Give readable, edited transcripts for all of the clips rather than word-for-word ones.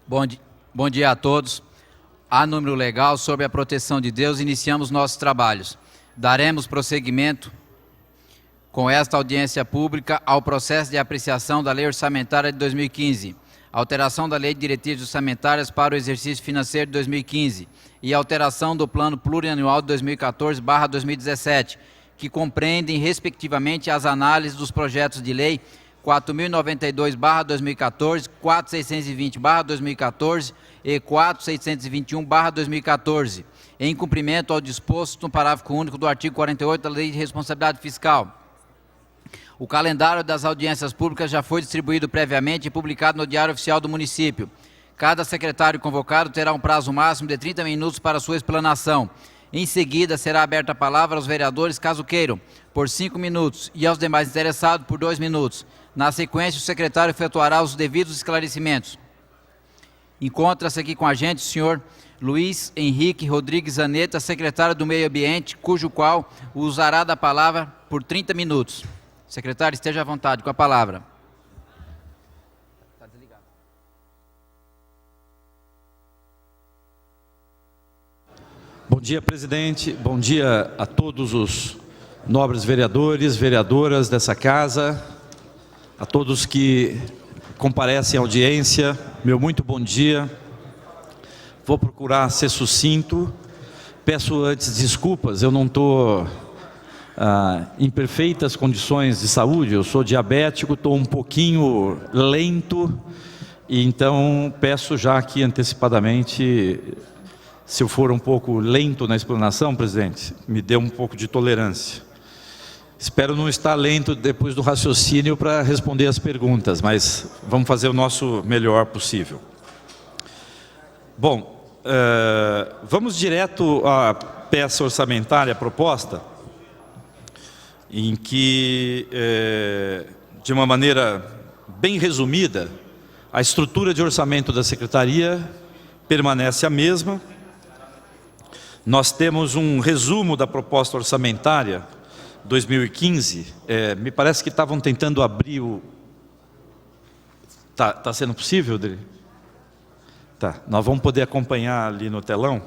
Bom dia a todos. A número legal, sob a proteção de Deus, iniciamos nossos trabalhos. Daremos prosseguimento com esta audiência pública ao processo de apreciação da Lei Orçamentária de 2015, alteração da Lei de Diretrizes Orçamentárias para o exercício financeiro de 2015 e alteração do Plano Plurianual de 2014/2017, que compreendem, respectivamente, as análises dos projetos de lei 4.092/2014, 4.620/2014 e 4.621/2014, em cumprimento ao disposto no parágrafo único do artigo 48 da Lei de Responsabilidade Fiscal. O calendário das audiências públicas já foi distribuído previamente e publicado no Diário Oficial do Município. Cada secretário convocado terá um prazo máximo de 30 minutos para sua explanação. Em seguida, será aberta a palavra aos vereadores, caso queiram, por 5 minutos, e aos demais interessados por 2 minutos. Na sequência, o secretário efetuará os devidos esclarecimentos. Encontra-se aqui com a gente o senhor Luiz Henrique Rodrigues Zanetta, secretário do Meio Ambiente, cujo qual usará da palavra por 30 minutos. Secretário, esteja à vontade com a palavra. Está desligado. Bom dia, presidente. Bom dia a todos os nobres vereadores, vereadoras dessa casa, a todos que comparecem à audiência. Meu muito bom dia. Vou procurar ser sucinto. Peço antes desculpas, eu não estou em perfeitas condições de saúde, eu sou diabético, estou um pouquinho lento, e então peço já aqui antecipadamente, se eu for um pouco lento na explanação, presidente, me dê um pouco de tolerância. Espero não estar lento depois do raciocínio para responder as perguntas, mas vamos fazer o nosso melhor possível. Bom, vamos direto à peça orçamentária proposta, em que, de uma maneira bem resumida, a estrutura de orçamento da Secretaria permanece a mesma. Nós temos um resumo da proposta orçamentária 2015, me parece que estavam tentando abrir o... Tá sendo possível, Dri? Tá, nós vamos poder acompanhar ali no telão.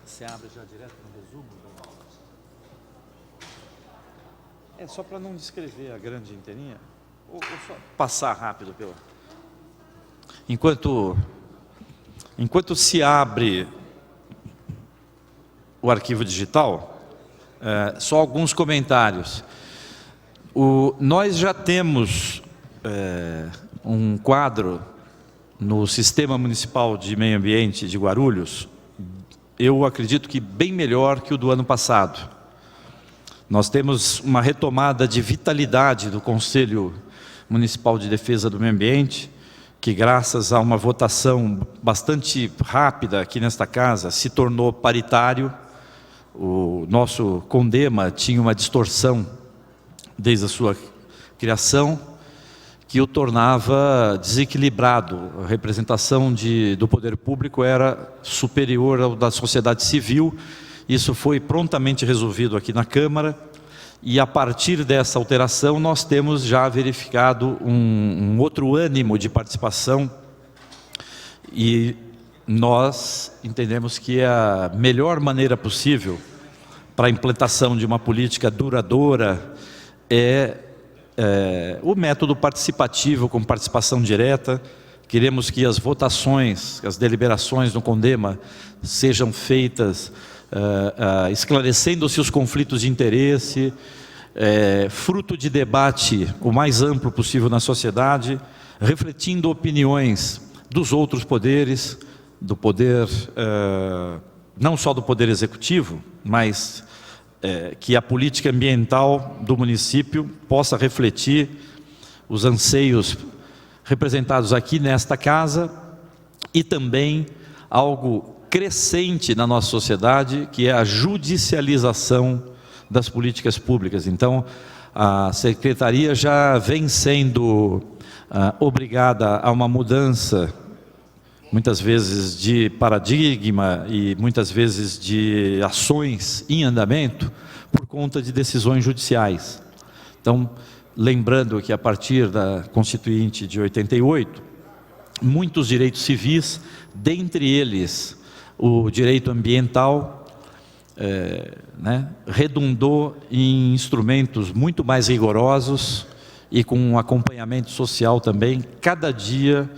Você abre já direto no resumo? É só para não descrever a grande inteirinha, ou só passar rápido pela... Enquanto se abre o arquivo digital, só alguns comentários. Nós já temos um quadro no Sistema Municipal de Meio Ambiente de Guarulhos, eu acredito que bem melhor que o do ano passado. Nós temos uma retomada de vitalidade do Conselho Municipal de Defesa do Meio Ambiente, que graças a uma votação bastante rápida aqui nesta casa, se tornou paritário. O nosso CONDEMA tinha uma distorção desde a sua criação, que o tornava desequilibrado. A representação do poder público era superior ao da sociedade civil. Isso foi prontamente resolvido aqui na Câmara, e a partir dessa alteração nós temos já verificado um outro ânimo de participação, e nós entendemos que a melhor maneira possível para a implantação de uma política duradoura é o método participativo, com participação direta. Queremos que as votações, as deliberações no CONDEMA sejam feitas esclarecendo-se os conflitos de interesse, fruto de debate o mais amplo possível na sociedade, refletindo opiniões dos outros poderes, do poder, não só do poder executivo, mas que a política ambiental do município possa refletir os anseios representados aqui nesta casa, e também algo crescente na nossa sociedade, que é a judicialização das políticas públicas. Então, a Secretaria já vem sendo obrigada a uma mudança, muitas vezes de paradigma e muitas vezes de ações em andamento, por conta de decisões judiciais. Então, lembrando que a partir da Constituinte de 88, muitos direitos civis, dentre eles o direito ambiental, redundou em instrumentos muito mais rigorosos e com um acompanhamento social também, cada dia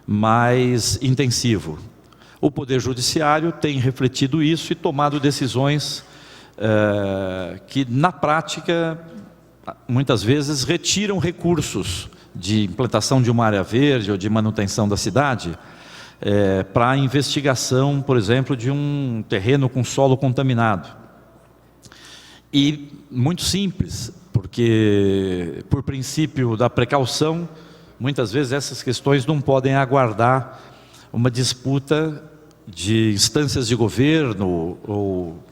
mais intensivo. O Poder Judiciário tem refletido isso e tomado decisões que, na prática, muitas vezes retiram recursos de implantação de uma área verde ou de manutenção da cidade para a investigação, por exemplo, de um terreno com solo contaminado. E muito simples, porque por princípio da precaução, muitas vezes essas questões não podem aguardar uma disputa de instâncias de governo ou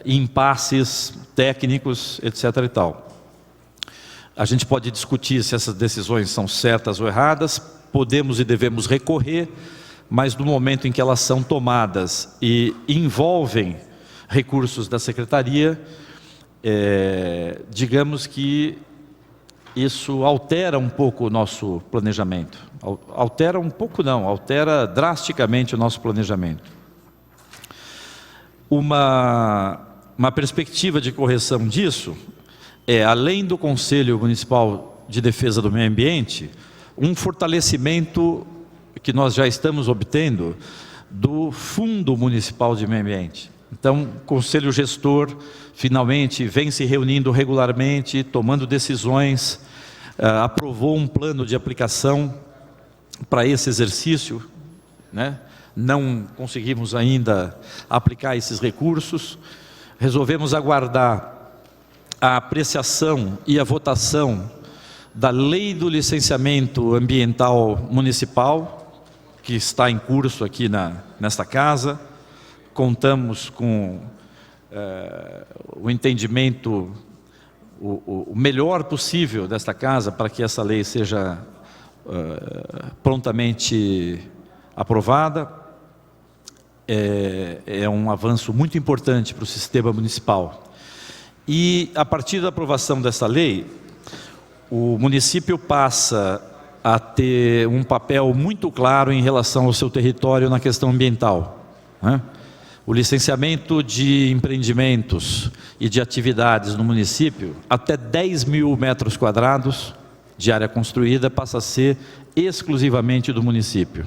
impasses técnicos, etc. e tal. A gente pode discutir se essas decisões são certas ou erradas, podemos e devemos recorrer, mas no momento em que elas são tomadas e envolvem recursos da Secretaria, digamos que isso altera um pouco o nosso planejamento. Altera um pouco não, altera drasticamente o nosso planejamento. Uma perspectiva de correção disso além do Conselho Municipal de Defesa do Meio Ambiente, um fortalecimento que nós já estamos obtendo do Fundo Municipal de Meio Ambiente. Então, o Conselho Gestor finalmente vem se reunindo regularmente, tomando decisões, aprovou um plano de aplicação para esse exercício, né? Não conseguimos ainda aplicar esses recursos, resolvemos aguardar a apreciação e a votação da Lei do Licenciamento Ambiental Municipal, que está em curso aqui nesta casa. Contamos com o entendimento, o melhor possível desta casa para que essa lei seja prontamente aprovada. É um avanço muito importante para o sistema municipal. E a partir da aprovação dessa lei, o município passa a ter um papel muito claro em relação ao seu território na questão ambiental, né? O licenciamento de empreendimentos e de atividades no município, até 10 mil metros quadrados de área construída, passa a ser exclusivamente do município.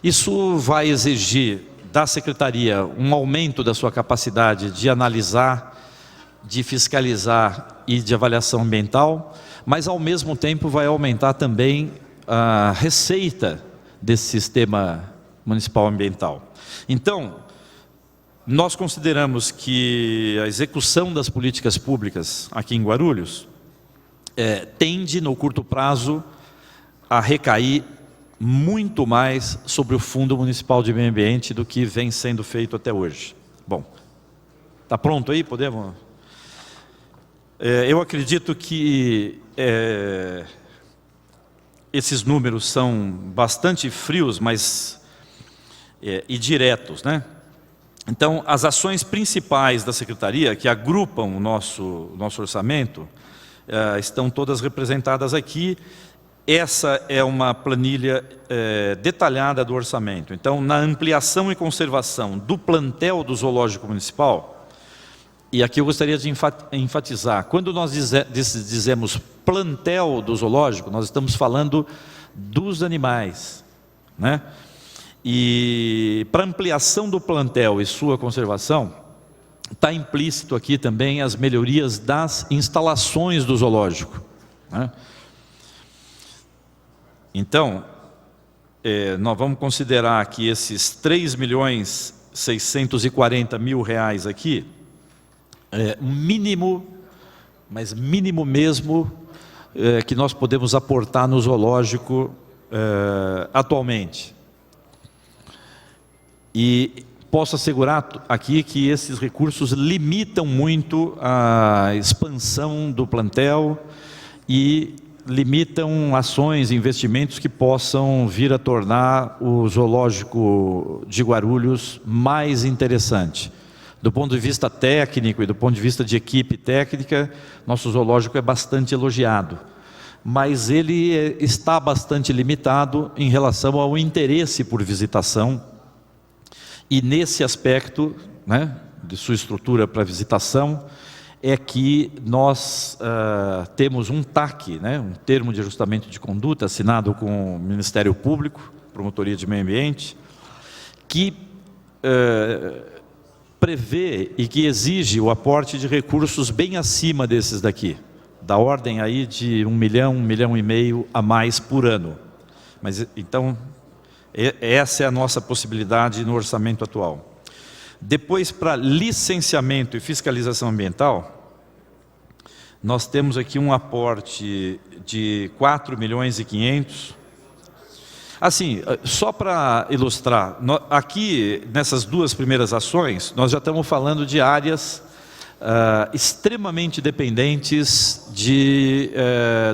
Isso vai exigir da Secretaria um aumento da sua capacidade de analisar, de fiscalizar e de avaliação ambiental, mas ao mesmo tempo vai aumentar também a receita desse sistema municipal ambiental. Então, nós consideramos que a execução das políticas públicas aqui em Guarulhos tende, no curto prazo, a recair muito mais sobre o Fundo Municipal de Meio Ambiente do que vem sendo feito até hoje. Bom, está pronto aí? Podemos? Eu acredito que esses números são bastante frios, mas e diretos, né? Então, as ações principais da Secretaria, que agrupam o nosso orçamento, estão todas representadas aqui. Essa é uma planilha detalhada do orçamento. Então, na ampliação e conservação do plantel do Zoológico Municipal, e aqui eu gostaria de enfatizar, quando nós dizemos plantel do zoológico, nós estamos falando dos animais, né? E para ampliação do plantel e sua conservação, está implícito aqui também as melhorias das instalações do zoológico, né? Então, nós vamos considerar que esses R$3.640.000 aqui, mínimo, mas mínimo mesmo, que nós podemos aportar no zoológico atualmente. E posso assegurar aqui que esses recursos limitam muito a expansão do plantel e limitam ações e investimentos que possam vir a tornar o zoológico de Guarulhos mais interessante. Do ponto de vista técnico e do ponto de vista de equipe técnica, nosso zoológico é bastante elogiado. Mas ele está bastante limitado em relação ao interesse por visitação. E nesse aspecto, né, de sua estrutura para visitação, é que nós temos um TAC, né, um termo de ajustamento de conduta, assinado com o Ministério Público, Promotoria de Meio Ambiente, que prevê e que exige o aporte de recursos bem acima desses daqui, da ordem aí de 1 milhão, 1,5 milhão a mais por ano. Mas então, essa é a nossa possibilidade no orçamento atual. Depois, para licenciamento e fiscalização ambiental, nós temos aqui um aporte de 4,5 milhões. Assim, só para ilustrar, aqui nessas duas primeiras ações, nós já estamos falando de áreas extremamente dependentes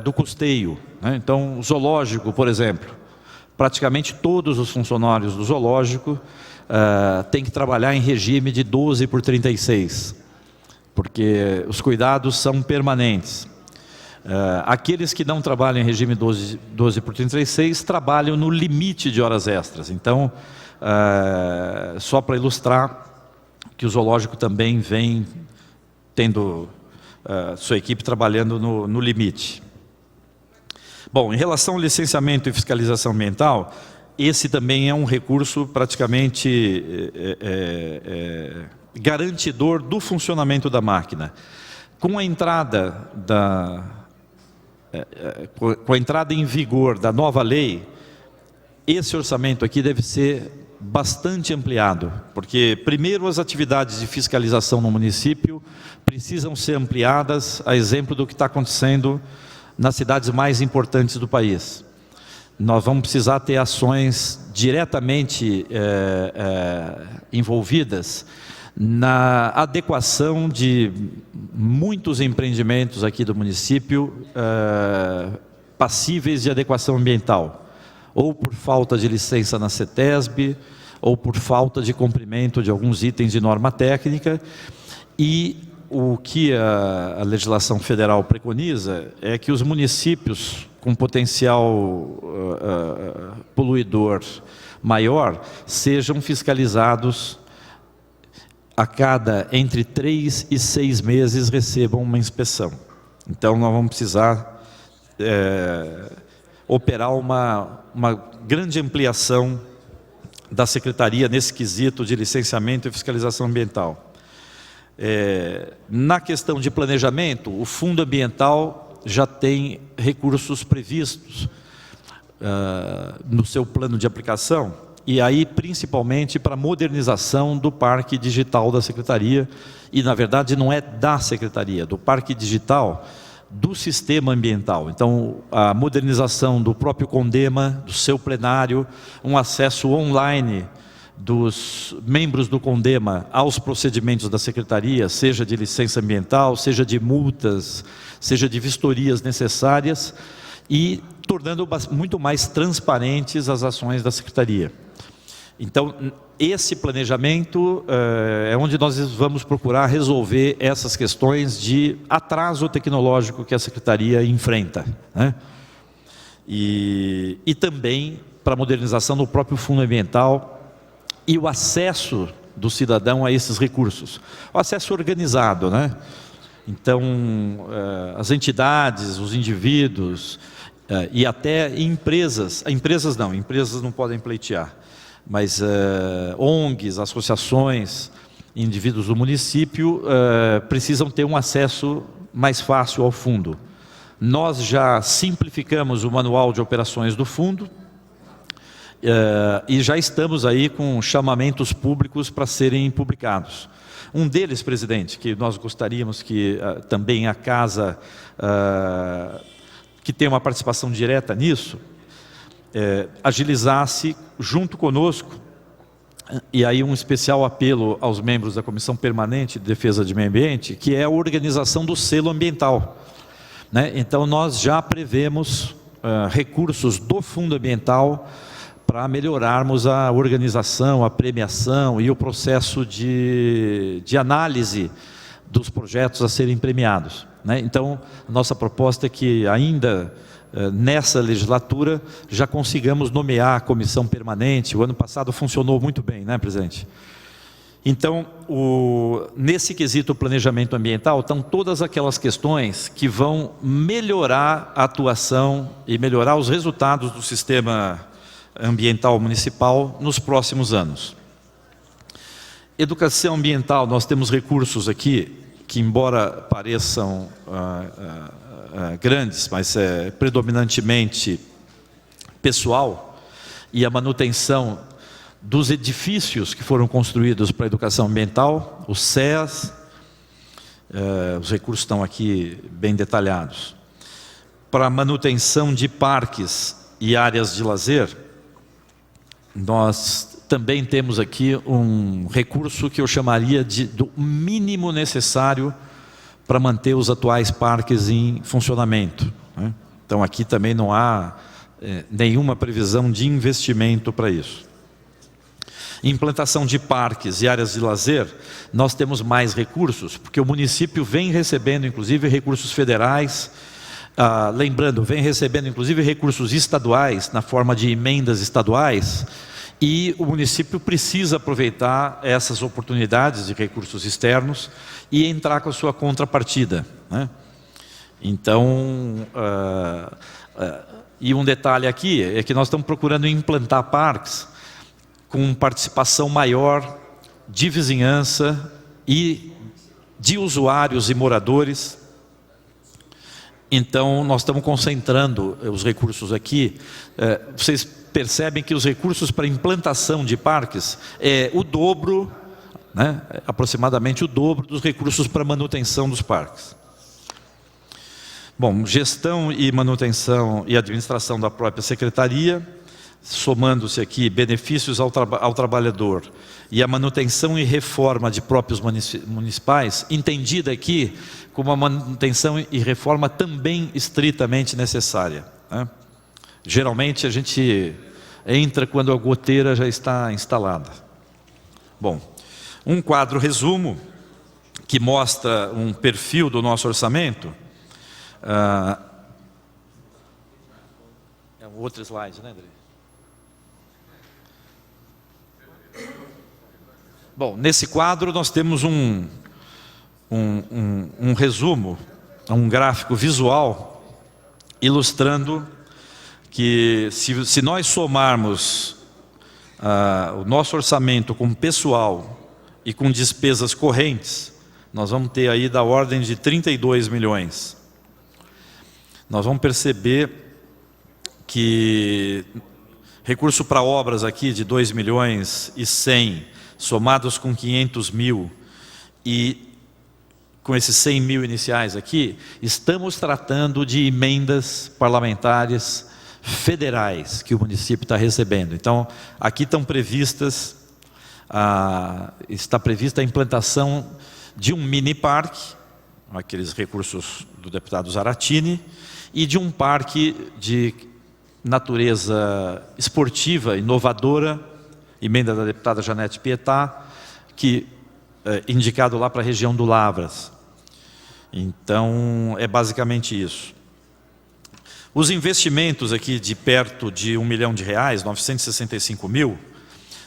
do custeio, né? Então, o zoológico, por exemplo, praticamente todos os funcionários do zoológico têm que trabalhar em regime de 12/36, porque os cuidados são permanentes. Aqueles que não trabalham em regime 12/36 trabalham no limite de horas extras. Então, só para ilustrar que o zoológico também vem tendo sua equipe trabalhando no limite. Bom, em relação ao licenciamento e fiscalização ambiental, esse também é um recurso praticamente garantidor do funcionamento da máquina. Com a entrada em vigor da nova lei, esse orçamento aqui deve ser bastante ampliado, porque primeiro as atividades de fiscalização no município precisam ser ampliadas, a exemplo do que está acontecendo nas cidades mais importantes do país. Nós vamos precisar ter ações diretamente envolvidas na adequação de muitos empreendimentos aqui do município passíveis de adequação ambiental, ou por falta de licença na CETESB, ou por falta de cumprimento de alguns itens de norma técnica. E o que a legislação federal preconiza é que os municípios com potencial poluidor maior sejam fiscalizados a cada entre 3 e 6 meses recebam uma inspeção. Então nós vamos precisar operar uma grande ampliação da Secretaria nesse quesito de licenciamento e fiscalização ambiental. Na questão de planejamento, o Fundo Ambiental já tem recursos previstos no seu plano de aplicação, e aí principalmente para a modernização do parque digital da Secretaria, e na verdade não é da Secretaria, do parque digital do sistema ambiental. Então, a modernização do próprio CONDEMA, do seu plenário, um acesso online dos membros do CONDEMA aos procedimentos da Secretaria, seja de licença ambiental, seja de multas, seja de vistorias necessárias, e tornando muito mais transparentes as ações da Secretaria. Então, esse planejamento é onde nós vamos procurar resolver essas questões de atraso tecnológico que a Secretaria enfrenta, né? E também para a modernização do próprio Fundo Ambiental e o acesso do cidadão a esses recursos. O acesso organizado, né? Então, as entidades, os indivíduos e até empresas não podem pleitear, mas ONGs, associações, indivíduos do município precisam ter um acesso mais fácil ao fundo. Nós já simplificamos o manual de operações do fundo e já estamos aí com chamamentos públicos para serem publicados. Um deles, presidente, que nós gostaríamos que também a Casa, que tem uma participação direta nisso, agilizasse junto conosco, e aí um especial apelo aos membros da Comissão Permanente de Defesa de Meio Ambiente, que é a organização do selo ambiental, né? Então nós já prevemos recursos do Fundo Ambiental para melhorarmos a organização, a premiação e o processo de análise dos projetos a serem premiados, né? Então, a nossa proposta é que ainda nessa legislatura já consigamos nomear a comissão permanente. O ano passado funcionou muito bem, né, presidente? Então, nesse quesito planejamento ambiental, estão todas aquelas questões que vão melhorar a atuação e melhorar os resultados do sistema ambiental municipal nos próximos anos. Educação ambiental, nós temos recursos aqui que, embora pareçam grandes, mas é predominantemente pessoal, e a manutenção dos edifícios que foram construídos para a educação ambiental, os CEAs, os recursos estão aqui bem detalhados. Para a manutenção de parques e áreas de lazer, nós também temos aqui um recurso que eu chamaria do mínimo necessário para manter os atuais parques em funcionamento, né? Então aqui também não há nenhuma previsão de investimento para isso. Implantação de parques e áreas de lazer, nós temos mais recursos, porque o município vem recebendo inclusive recursos federais, lembrando, vem recebendo inclusive recursos estaduais, na forma de emendas estaduais, e o município precisa aproveitar essas oportunidades de recursos externos e entrar com a sua contrapartida, né? Então, e um detalhe aqui é que nós estamos procurando implantar parques com participação maior de vizinhança e de usuários e moradores. Então, nós estamos concentrando os recursos aqui. Vocês percebem que os recursos para implantação de parques é o dobro, né, aproximadamente o dobro dos recursos para manutenção dos parques. Bom, gestão e manutenção e administração da própria secretaria, somando-se aqui benefícios ao trabalhador e a manutenção e reforma de próprios municipais, entendida aqui como uma manutenção e reforma também estritamente necessária, né? Geralmente a gente entra quando a goteira já está instalada. Bom, um quadro resumo que mostra um perfil do nosso orçamento. É um outro slide, né, André? Bom, nesse quadro nós temos um resumo, um gráfico visual ilustrando que se nós somarmos o nosso orçamento com pessoal e com despesas correntes, nós vamos ter aí da ordem de 32 milhões. Nós vamos perceber que recurso para obras aqui de 2 milhões e 100, somados com 500 mil e com esses 100 mil iniciais aqui, estamos tratando de emendas parlamentares federais que o município está recebendo. Então, aqui estão previstas, está prevista a implantação de um mini parque, aqueles recursos do deputado Zaratini, e de um parque de natureza esportiva, inovadora, emenda da deputada Janete Pietá, que indicado lá para a região do Lavras. Então, é basicamente isso. Os investimentos aqui de perto de R$1 milhão, 965 mil,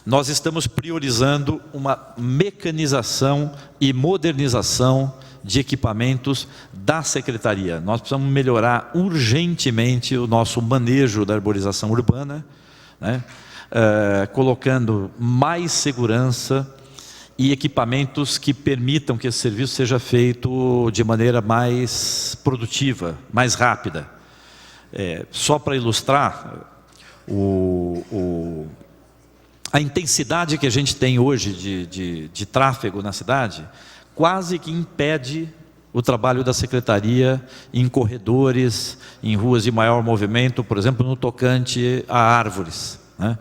nós estamos priorizando uma mecanização e modernização de equipamentos da secretaria. Nós precisamos melhorar urgentemente o nosso manejo da arborização urbana, né? Colocando mais segurança e equipamentos que permitam que esse serviço seja feito de maneira mais produtiva, mais rápida. Só para ilustrar, a intensidade que a gente tem hoje de tráfego na cidade quase que impede o trabalho da secretaria em corredores, em ruas de maior movimento, por exemplo, no tocante a árvores, né?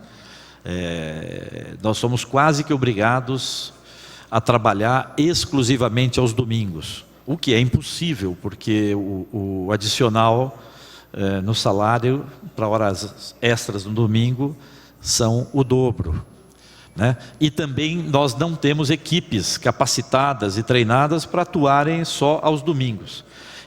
Nós somos quase que obrigados a trabalhar exclusivamente aos domingos, o que é impossível, porque o adicional no salário para horas extras no domingo são o dobro, né? E também nós não temos equipes capacitadas e treinadas para atuarem só aos domingos.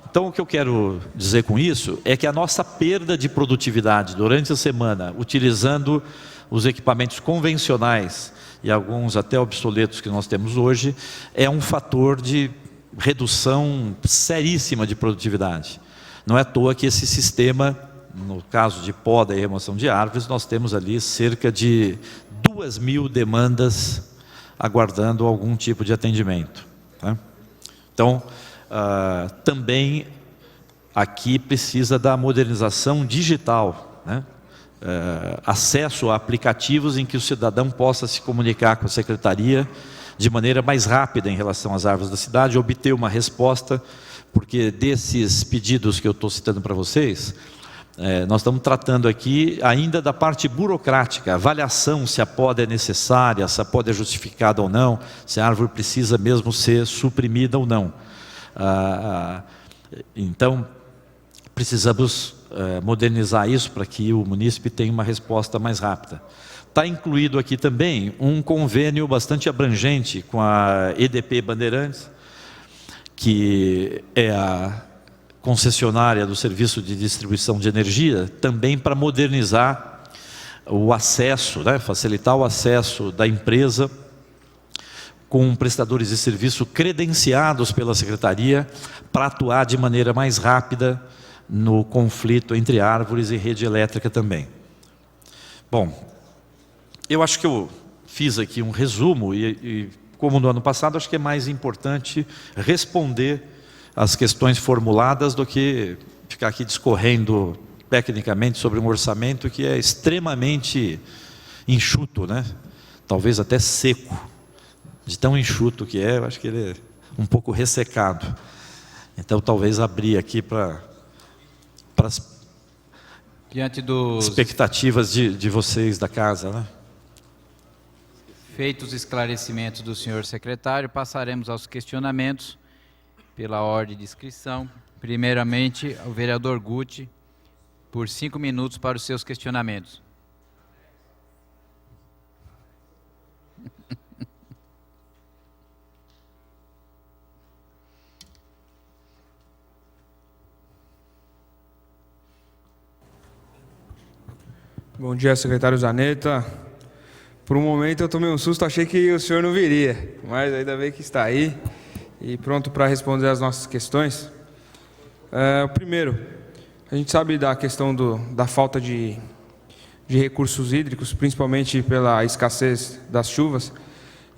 Então, o que eu quero dizer com isso é que a nossa perda de produtividade durante a semana, utilizando os equipamentos convencionais e alguns até obsoletos que nós temos hoje, é um fator de redução seríssima de produtividade. Não é à toa que esse sistema, no caso de poda e remoção de árvores, nós temos ali cerca de 2.000 demandas aguardando algum tipo de atendimento, tá? Então, também aqui precisa da modernização digital, né? Acesso a aplicativos em que o cidadão possa se comunicar com a secretaria de maneira mais rápida em relação às árvores da cidade, obter uma resposta, porque desses pedidos que eu estou citando para vocês, nós estamos tratando aqui ainda da parte burocrática, avaliação se a poda é necessária, se a poda é justificada ou não, se a árvore precisa mesmo ser suprimida ou não. Então, precisamos modernizar isso para que o munícipe tenha uma resposta mais rápida. Está incluído aqui também um convênio bastante abrangente com a EDP Bandeirantes, que é a concessionária do serviço de distribuição de energia, também para modernizar o acesso, né, facilitar o acesso da empresa com prestadores de serviço credenciados pela secretaria para atuar de maneira mais rápida no conflito entre árvores e rede elétrica também. Bom, eu acho que eu fiz aqui um resumo e como no ano passado, acho que é mais importante responder às questões formuladas do que ficar aqui discorrendo tecnicamente sobre um orçamento que é extremamente enxuto, né? Talvez até seco. De tão enxuto que é, eu acho que ele é um pouco ressecado. Então, talvez abrir aqui para as diante dos expectativas de vocês da casa, né? Feitos os esclarecimentos do senhor secretário, passaremos aos questionamentos pela ordem de inscrição. Primeiramente, o vereador Guti, por 5 minutos para os seus questionamentos. Bom dia, secretário Zanetta. Por um momento eu tomei um susto, achei que o senhor não viria, mas ainda bem que está aí e pronto para responder as nossas questões. Primeiro, a gente sabe da questão da falta de recursos hídricos, principalmente pela escassez das chuvas,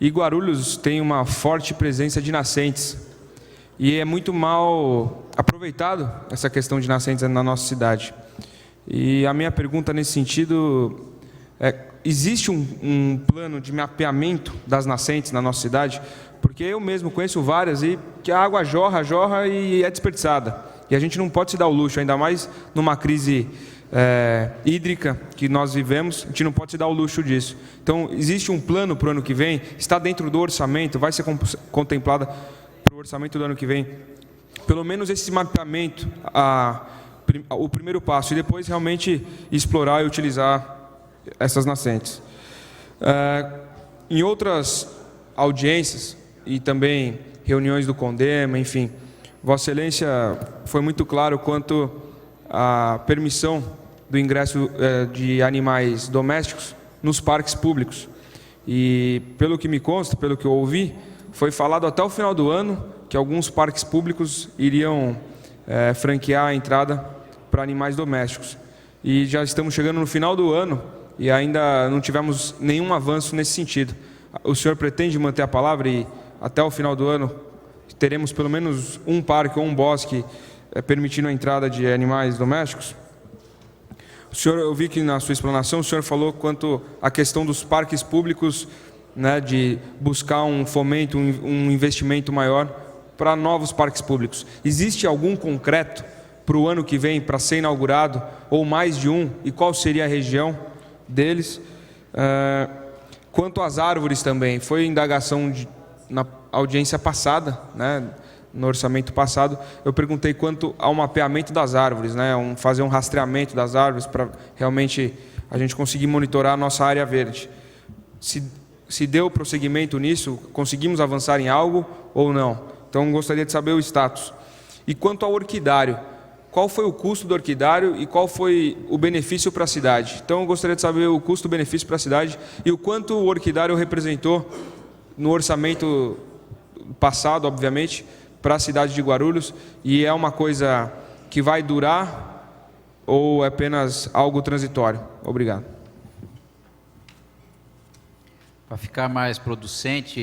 e Guarulhos tem uma forte presença de nascentes, e é muito mal aproveitado essa questão de nascentes na nossa cidade. E a minha pergunta nesse sentido existe um plano de mapeamento das nascentes na nossa cidade? Porque eu mesmo conheço várias e que a água jorra e é desperdiçada. E a gente não pode se dar o luxo, ainda mais numa crise hídrica que nós vivemos, a gente não pode se dar o luxo disso. Então, existe um plano para o ano que vem? Está dentro do orçamento? Vai ser contemplada para o orçamento do ano que vem? Pelo menos esse mapeamento, o primeiro passo, e depois realmente explorar e utilizar essas nascentes. Em outras audiências e também reuniões do CONDEMA, enfim, Vossa Excelência foi muito claro quanto à permissão do ingresso de animais domésticos nos parques públicos. E pelo que me consta, pelo que eu ouvi, foi falado até o final do ano que alguns parques públicos iriam franquear a entrada para animais domésticos. E já estamos chegando no final do ano e ainda não tivemos nenhum avanço nesse sentido. O senhor pretende manter a palavra e até o final do ano teremos pelo menos um parque ou um bosque permitindo a entrada de animais domésticos? O senhor, eu vi que na sua explanação o senhor falou quanto à questão dos parques públicos, né, de buscar um fomento, um investimento maior para novos parques públicos. Existe algum concreto para o ano que vem para ser inaugurado, ou mais de um, e qual seria a região deles? Quanto às árvores também, foi indagação na audiência passada, né, no orçamento passado, eu perguntei quanto ao mapeamento das árvores, né, fazer um rastreamento das árvores para realmente a gente conseguir monitorar a nossa área verde. Se deu prosseguimento nisso, conseguimos avançar em algo ou não? Então, gostaria de saber o status. E quanto ao orquidário, qual foi o custo do orquidário e qual foi o benefício para a cidade? Então, eu gostaria de saber o custo-benefício para a cidade e o quanto o orquidário representou no orçamento passado, obviamente, para a cidade de Guarulhos, e é uma coisa que vai durar ou é apenas algo transitório? Obrigado. Para ficar mais producente,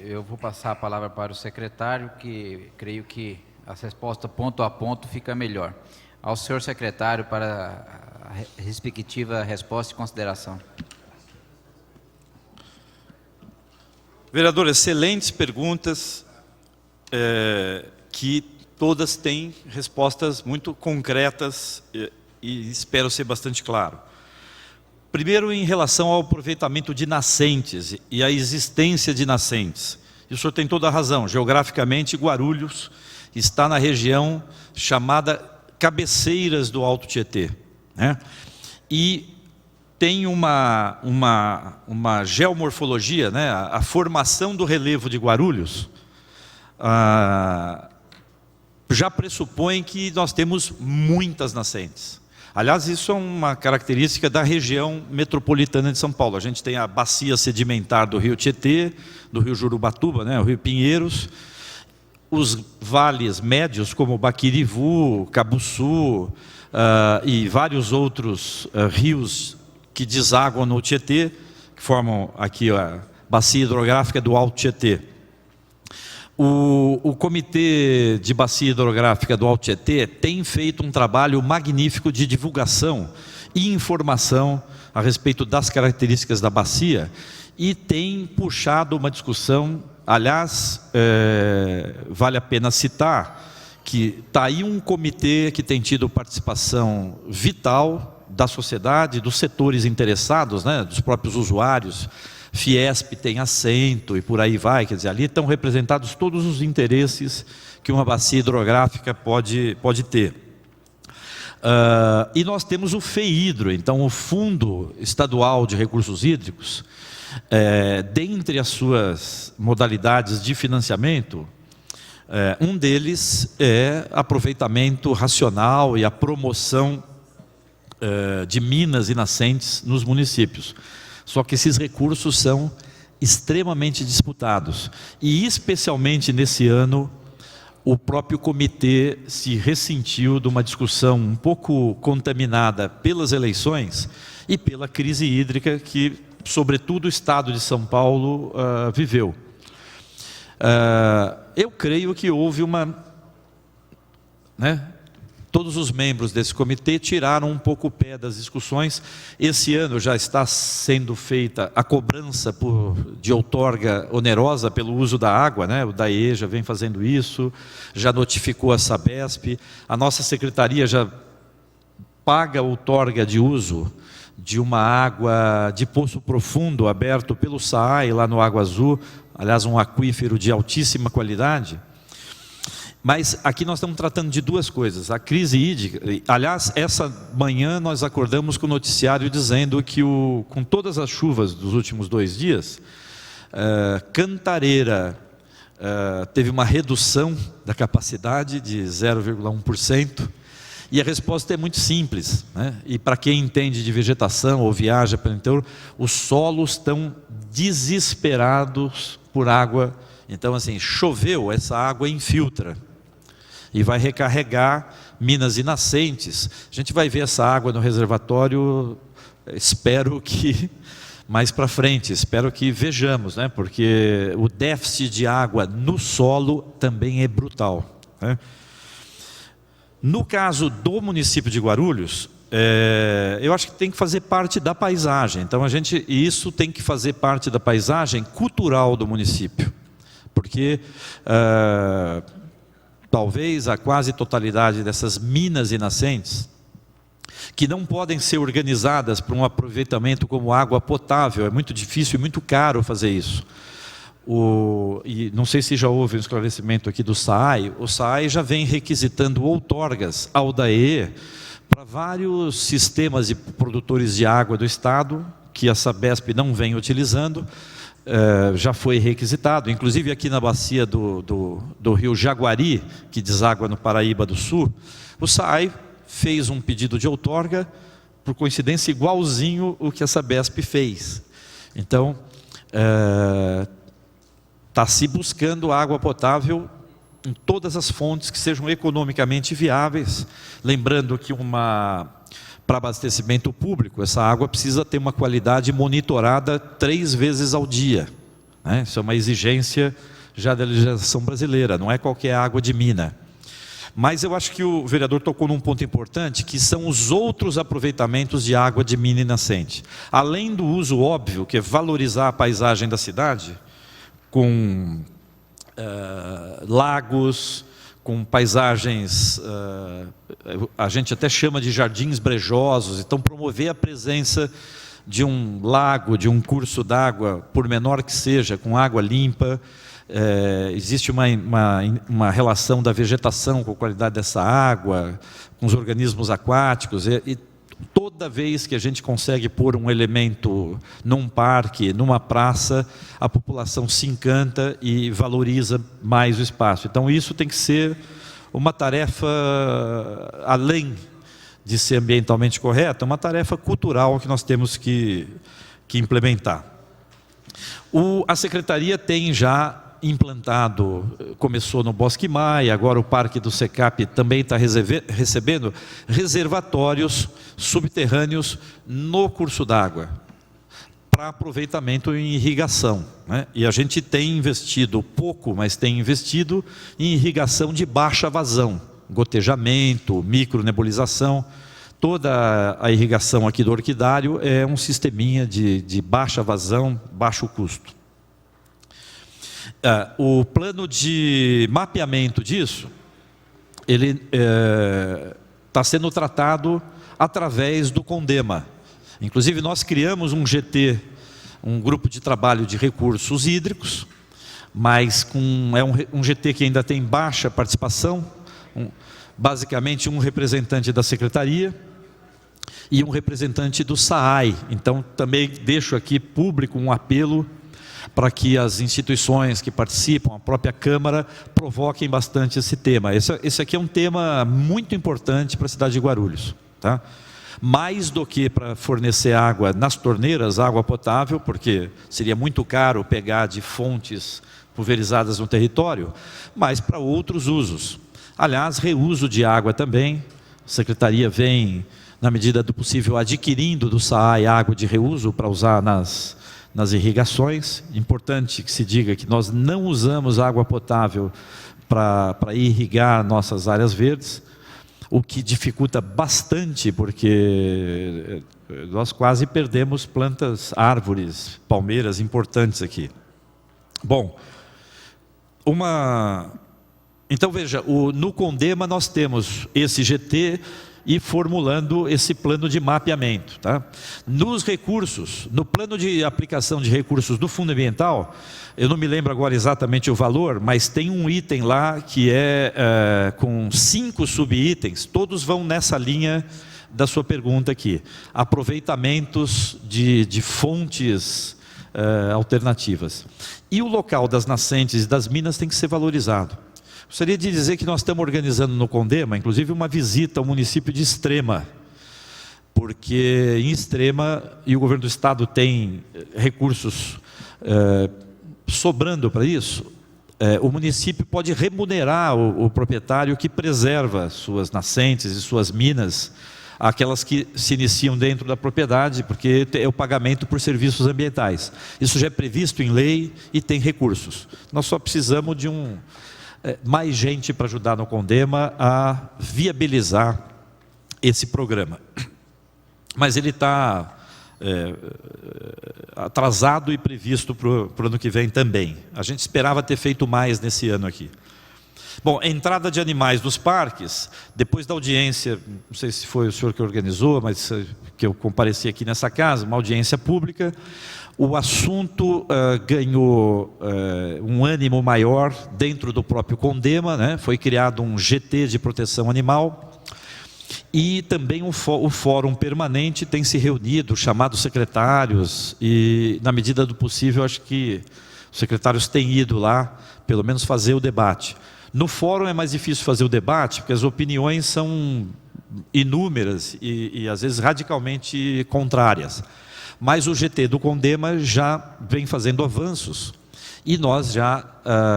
eu vou passar a palavra para o secretário, que creio que a resposta ponto a ponto fica melhor. Ao senhor secretário para a respectiva resposta e consideração. Vereador, excelentes perguntas, que todas têm respostas muito concretas e espero ser bastante claro. Primeiro, em relação ao aproveitamento de nascentes e a existência de nascentes. E o senhor tem toda a razão, geograficamente Guarulhos está na região chamada Cabeceiras do Alto Tietê, né? E tem uma geomorfologia, né? A formação do relevo de Guarulhos já pressupõe que nós temos muitas nascentes. Aliás, isso é uma característica da região metropolitana de São Paulo. A gente tem a bacia sedimentar do rio Tietê, do rio Jurubatuba, né? O rio Pinheiros, os vales médios como Baquirivu, Cabuçu e vários outros rios que desaguam no Tietê, que formam aqui a bacia hidrográfica do Alto Tietê. O Comitê de Bacia Hidrográfica do Alto Tietê tem feito um trabalho magnífico de divulgação e informação a respeito das características da bacia e tem puxado uma discussão. Aliás, vale a pena citar que está aí um comitê que tem tido participação vital da sociedade, dos setores interessados, né, dos próprios usuários. Fiesp tem assento e por aí vai, quer dizer, ali estão representados todos os interesses que uma bacia hidrográfica pode ter. E nós temos o FEHIDRO, então o Fundo Estadual de Recursos Hídricos, dentre as suas modalidades de financiamento, um deles é aproveitamento racional e a promoção de minas e nascentes nos municípios. Só que esses recursos são extremamente disputados. E especialmente nesse ano, o próprio comitê se ressentiu de uma discussão um pouco contaminada pelas eleições e pela crise hídrica que, sobretudo, o estado de São Paulo viveu. Eu creio que houve todos os membros desse comitê tiraram um pouco o pé das discussões. Esse ano já está sendo feita a cobrança de outorga onerosa pelo uso da água, né? O DAE já vem fazendo isso, já notificou a Sabesp, a nossa secretaria já paga a outorga de uso de uma água de poço profundo aberto pelo SAAI lá no Água Azul, aliás um aquífero de altíssima qualidade. Mas aqui nós estamos tratando de duas coisas, a crise hídrica. Aliás, essa manhã nós acordamos com o noticiário dizendo que com todas as chuvas dos últimos 2 dias, Cantareira teve uma redução da capacidade de 0,1%, e a resposta é muito simples, né? E para quem entende de vegetação ou viaja pelo interior, os solos estão desesperados por água. Então, assim, choveu, essa água infiltra e vai recarregar minas e nascentes. A gente vai ver essa água no reservatório, espero que mais para frente, espero que vejamos, né? Porque o déficit de água no solo também é brutal, né? No caso do município de Guarulhos, eu acho que tem que fazer parte da paisagem. Então isso tem que fazer parte da paisagem cultural do município, porque talvez a quase totalidade dessas minas e nascentes, que não podem ser organizadas para um aproveitamento como água potável, é muito difícil e muito caro fazer isso. E não sei se já houve um esclarecimento aqui do SAAI, o SAAI já vem requisitando outorgas ao DAE para vários sistemas de produtores de água do Estado, que a Sabesp não vem utilizando. Já foi requisitado, inclusive aqui na bacia do rio Jaguari, que deságua no Paraíba do Sul, o SAAI fez um pedido de outorga, por coincidência igualzinho o que a Sabesp fez. Então, está se buscando água potável em todas as fontes que sejam economicamente viáveis, lembrando que para abastecimento público, essa água precisa ter uma qualidade monitorada 3 vezes ao dia, né? Isso é uma exigência já da legislação brasileira, não é qualquer água de mina. Mas eu acho que o vereador tocou num ponto importante, que são os outros aproveitamentos de água de mina e nascente. Além do uso óbvio, que é valorizar a paisagem da cidade, com lagos, com paisagens, a gente até chama de jardins brejosos. Então, promover a presença de um lago, de um curso d'água, por menor que seja, com água limpa. Existe uma relação da vegetação com a qualidade dessa água, com os organismos aquáticos, e toda vez que a gente consegue pôr um elemento num parque, numa praça, a população se encanta e valoriza mais o espaço. Então isso tem que ser uma tarefa, além de ser ambientalmente correta, uma tarefa cultural que nós temos que implementar. A Secretaria tem já implantado, começou no Bosque Maia, agora o Parque do Secap também está recebendo reservatórios subterrâneos no curso d'água, para aproveitamento em irrigação, né? E a gente tem investido pouco, mas tem investido em irrigação de baixa vazão, gotejamento, micronebulização. Toda a irrigação aqui do orquidário é um sisteminha de baixa vazão, baixo custo. O plano de mapeamento disso, ele está sendo tratado através do CONDEMA. Inclusive nós criamos um GT, um grupo de trabalho de recursos hídricos, mas um GT que ainda tem baixa participação, basicamente um representante da Secretaria e um representante do SAAI. Então também deixo aqui público um apelo para que as instituições que participam, a própria Câmara, provoquem bastante esse tema. Esse aqui é um tema muito importante para a cidade de Guarulhos, tá? Mais do que para fornecer água nas torneiras, água potável, porque seria muito caro pegar de fontes pulverizadas no território, mas para outros usos. Aliás, reuso de água também. A Secretaria vem, na medida do possível, adquirindo do SAAI água de reuso para usar nas irrigações. Importante que se diga que nós não usamos água potável para irrigar nossas áreas verdes, o que dificulta bastante, porque nós quase perdemos plantas, árvores, palmeiras importantes aqui. Bom, então veja, no CONDEMA nós temos esse GT e formulando esse plano de mapeamento, tá? Nos recursos, no plano de aplicação de recursos do Fundo Ambiental, eu não me lembro agora exatamente o valor, mas tem um item lá que com 5 subitens, todos vão nessa linha da sua pergunta aqui. Aproveitamentos de fontes alternativas. E o local das nascentes e das minas tem que ser valorizado. Gostaria de dizer que nós estamos organizando no CONDEMA, inclusive, uma visita ao município de Extrema, porque em Extrema, e o governo do estado tem recursos sobrando para isso, o município pode remunerar o proprietário que preserva suas nascentes e suas minas, aquelas que se iniciam dentro da propriedade, porque é o pagamento por serviços ambientais. Isso já é previsto em lei e tem recursos. Nós só precisamos de mais gente para ajudar no CONDEMA a viabilizar esse programa. Mas ele está atrasado e previsto para o ano que vem também. A gente esperava ter feito mais nesse ano aqui. Bom, a entrada de animais nos parques, depois da audiência, não sei se foi o senhor que organizou, mas que eu compareci aqui nessa casa, uma audiência pública, o assunto ganhou um ânimo maior dentro do próprio CONDEMA, né? Foi criado um GT de proteção animal, E também o fórum permanente tem se reunido, chamado secretários, e na medida do possível acho que os secretários têm ido lá, pelo menos fazer o debate. No fórum é mais difícil fazer o debate, porque as opiniões são inúmeras e às vezes radicalmente contrárias. Mas o GT do Condema já vem fazendo avanços e nós já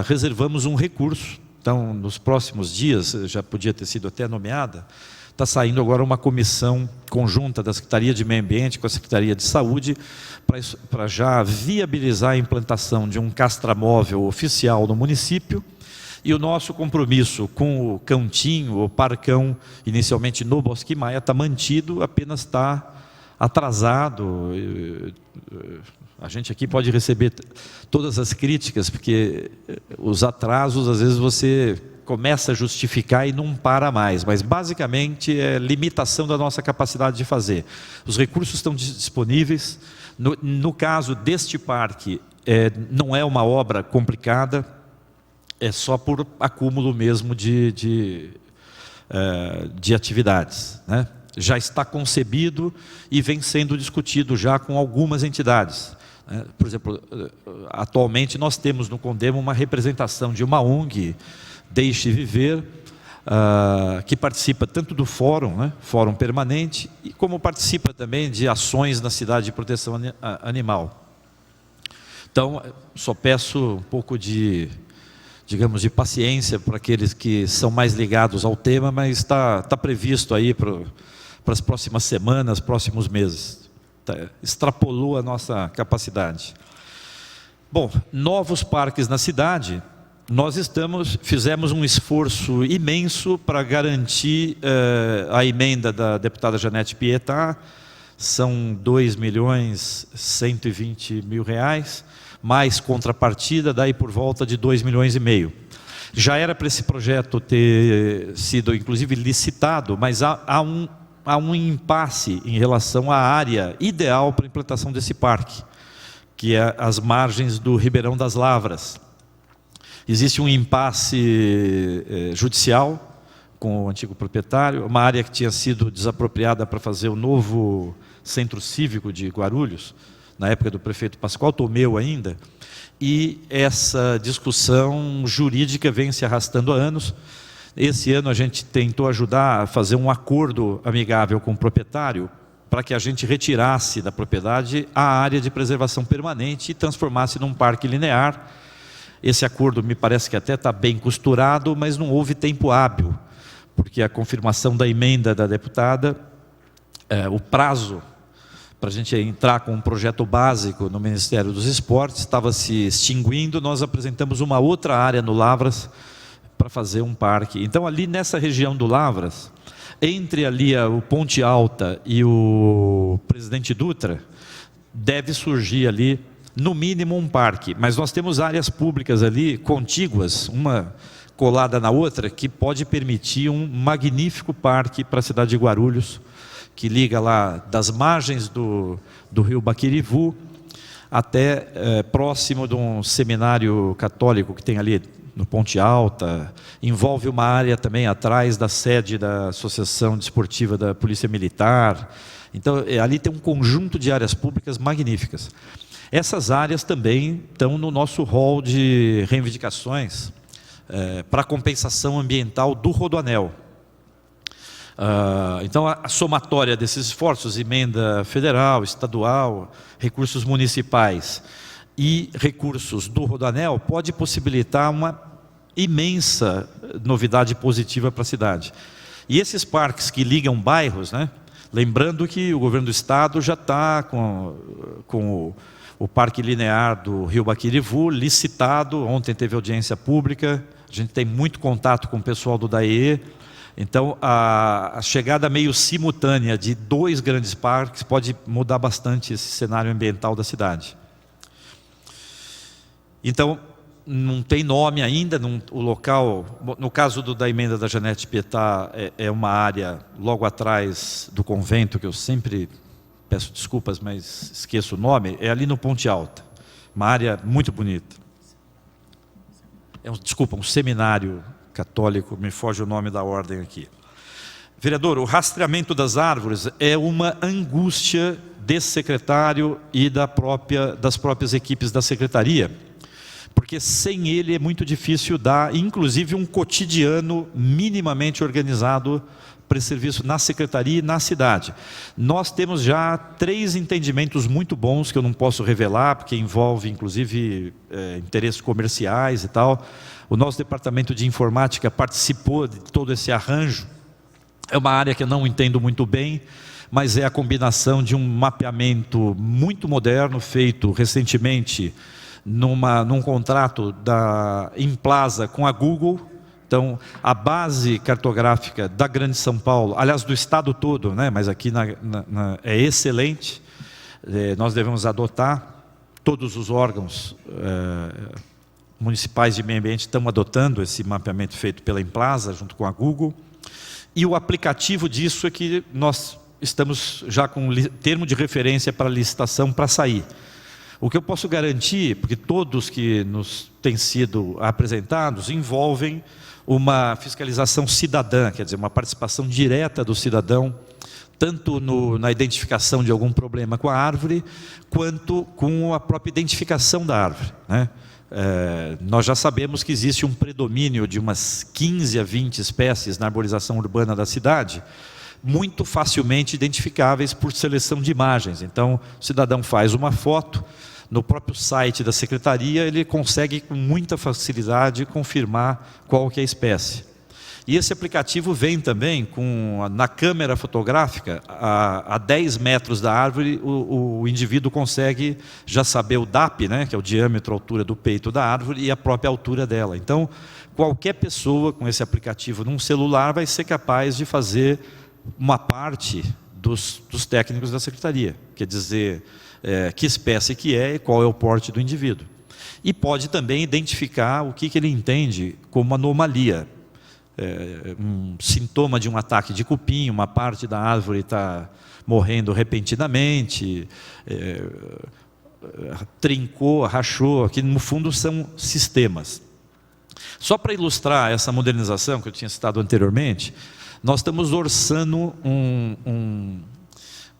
reservamos um recurso. Então, nos próximos dias, já podia ter sido até nomeada, está saindo agora uma comissão conjunta da Secretaria de Meio Ambiente com a Secretaria de Saúde para já viabilizar a implantação de um castramóvel oficial no município. E o nosso compromisso com o cantinho, o parcão, inicialmente no Bosque Maia, está mantido, apenas está atrasado. A gente aqui pode receber todas as críticas, porque os atrasos, às vezes você começa a justificar e não para mais, mas basicamente é limitação da nossa capacidade de fazer. Os recursos estão disponíveis. No caso deste parque, não é uma obra complicada, é só por acúmulo mesmo de atividades, né? Já está concebido e vem sendo discutido já com algumas entidades. Por exemplo, atualmente nós temos no Condema uma representação de uma ONG, Deixe Viver, que participa tanto do fórum, né, fórum permanente, e como participa também de ações na cidade de proteção animal. Então, só peço um pouco de, digamos, de paciência para aqueles que são mais ligados ao tema, mas está previsto aí para as próximas semanas, próximos meses. Extrapolou a nossa capacidade. Bom, novos parques na cidade, nós fizemos um esforço imenso para garantir a emenda da deputada Janete Pietá, são R$2.120.000, mais contrapartida, daí por volta de R$2,5 milhões. Já era para esse projeto ter sido, inclusive, licitado, mas há um impasse em relação à área ideal para a implantação desse parque, que é as margens do Ribeirão das Lavras. Existe um impasse judicial com o antigo proprietário, uma área que tinha sido desapropriada para fazer o novo centro cívico de Guarulhos, na época do prefeito Pascoal Tomeu ainda, e essa discussão jurídica vem se arrastando há anos. Esse ano a gente tentou ajudar a fazer um acordo amigável com o proprietário para que a gente retirasse da propriedade a área de preservação permanente e transformasse num parque linear. Esse acordo me parece que até está bem costurado, mas não houve tempo hábil, porque a confirmação da emenda da deputada, o prazo para a gente entrar com um projeto básico no Ministério dos Esportes estava se extinguindo. Nós apresentamos uma outra área no Lavras para fazer um parque. Então, ali nessa região do Lavras, entre ali o Ponte Alta e o Presidente Dutra, deve surgir ali, no mínimo, um parque. Mas nós temos áreas públicas ali, contíguas, uma colada na outra, que pode permitir um magnífico parque para a cidade de Guarulhos, que liga lá das margens do rio Baquirivu até próximo de um seminário católico que tem ali no Ponte Alta. Envolve uma área também atrás da sede da Associação Desportiva da Polícia Militar. Então, ali tem um conjunto de áreas públicas magníficas. Essas áreas também estão no nosso rol de reivindicações para a compensação ambiental do Rodoanel. Então, a somatória desses esforços, emenda federal, estadual, recursos municipais e recursos do Rodoanel, pode possibilitar uma imensa novidade positiva para a cidade. E esses parques que ligam bairros, né? Lembrando que o governo do estado já está com o parque linear do Rio Baquirivu licitado. Ontem teve audiência pública, a gente tem muito contato com o pessoal do DAE. Então, a chegada meio simultânea de dois grandes parques pode mudar bastante esse cenário ambiental da cidade. Então, não tem nome ainda, o local, no caso da emenda da Janete Pietá, é uma área logo atrás do convento, que eu sempre peço desculpas, mas esqueço o nome, é ali no Ponte Alta, uma área muito bonita. Um seminário católico, me foge o nome da ordem aqui. Vereador, o rastreamento das árvores é uma angústia desse secretário e das próprias equipes da secretaria, porque sem ele é muito difícil dar, inclusive, um cotidiano minimamente organizado para esse serviço na secretaria e na cidade. Nós temos já 3 entendimentos muito bons, que eu não posso revelar, porque envolve, inclusive, interesses comerciais e tal. O nosso departamento de informática participou de todo esse arranjo. É uma área que eu não entendo muito bem, mas é a combinação de um mapeamento muito moderno, feito recentemente num contrato da Implaza com a Google. Então, a base cartográfica da Grande São Paulo, aliás, do estado todo, né, mas aqui é excelente. Nós devemos adotar, todos os órgãos municipais de meio ambiente estão adotando esse mapeamento feito pela Implaza, junto com a Google. E o aplicativo disso é que nós estamos já com termo de referência para licitação para sair. O que eu posso garantir, porque todos que nos têm sido apresentados envolvem uma fiscalização cidadã, quer dizer, uma participação direta do cidadão, tanto na identificação de algum problema com a árvore, quanto com a própria identificação da árvore, né? Nós já sabemos que existe um predomínio de umas 15 a 20 espécies na arborização urbana da cidade, muito facilmente identificáveis por seleção de imagens. Então, o cidadão faz uma foto, no próprio site da secretaria ele consegue com muita facilidade confirmar qual que é a espécie. E esse aplicativo vem também na câmera fotográfica, a 10 metros da árvore, o indivíduo consegue já saber o DAP, né, que é o diâmetro, a altura do peito da árvore, e a própria altura dela. Então, qualquer pessoa com esse aplicativo num celular vai ser capaz de fazer uma parte dos técnicos da secretaria, quer dizer, que espécie que é e qual é o porte do indivíduo. E pode também identificar o que ele entende como anomalia. Um sintoma de um ataque de cupim, uma parte da árvore está morrendo repentinamente, trincou, rachou, que no fundo são sistemas. Só para ilustrar essa modernização que eu tinha citado anteriormente, nós estamos orçando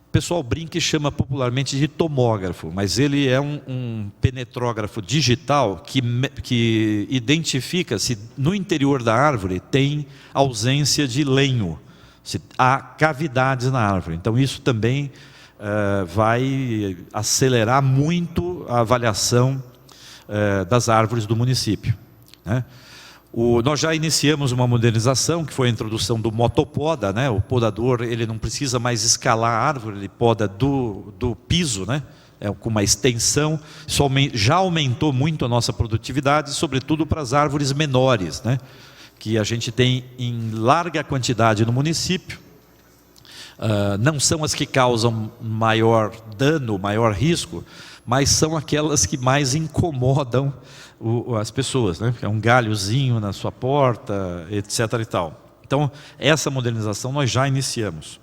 o pessoal brinca e chama popularmente de tomógrafo, mas ele é um penetrógrafo digital que identifica se no interior da árvore tem ausência de lenho, se há cavidades na árvore. Então isso também vai acelerar muito a avaliação das árvores do município, né? Nós já iniciamos uma modernização, que foi a introdução do motopoda, né? O podador ele não precisa mais escalar a árvore, ele poda do piso, né? Com uma extensão. Isso já aumentou muito a nossa produtividade, sobretudo para as árvores menores, né? Que a gente tem em larga quantidade no município. Não são as que causam maior dano, maior risco, mas são aquelas que mais incomodam as pessoas, né? É um galhozinho na sua porta, etc. e tal. Então, essa modernização nós já iniciamos.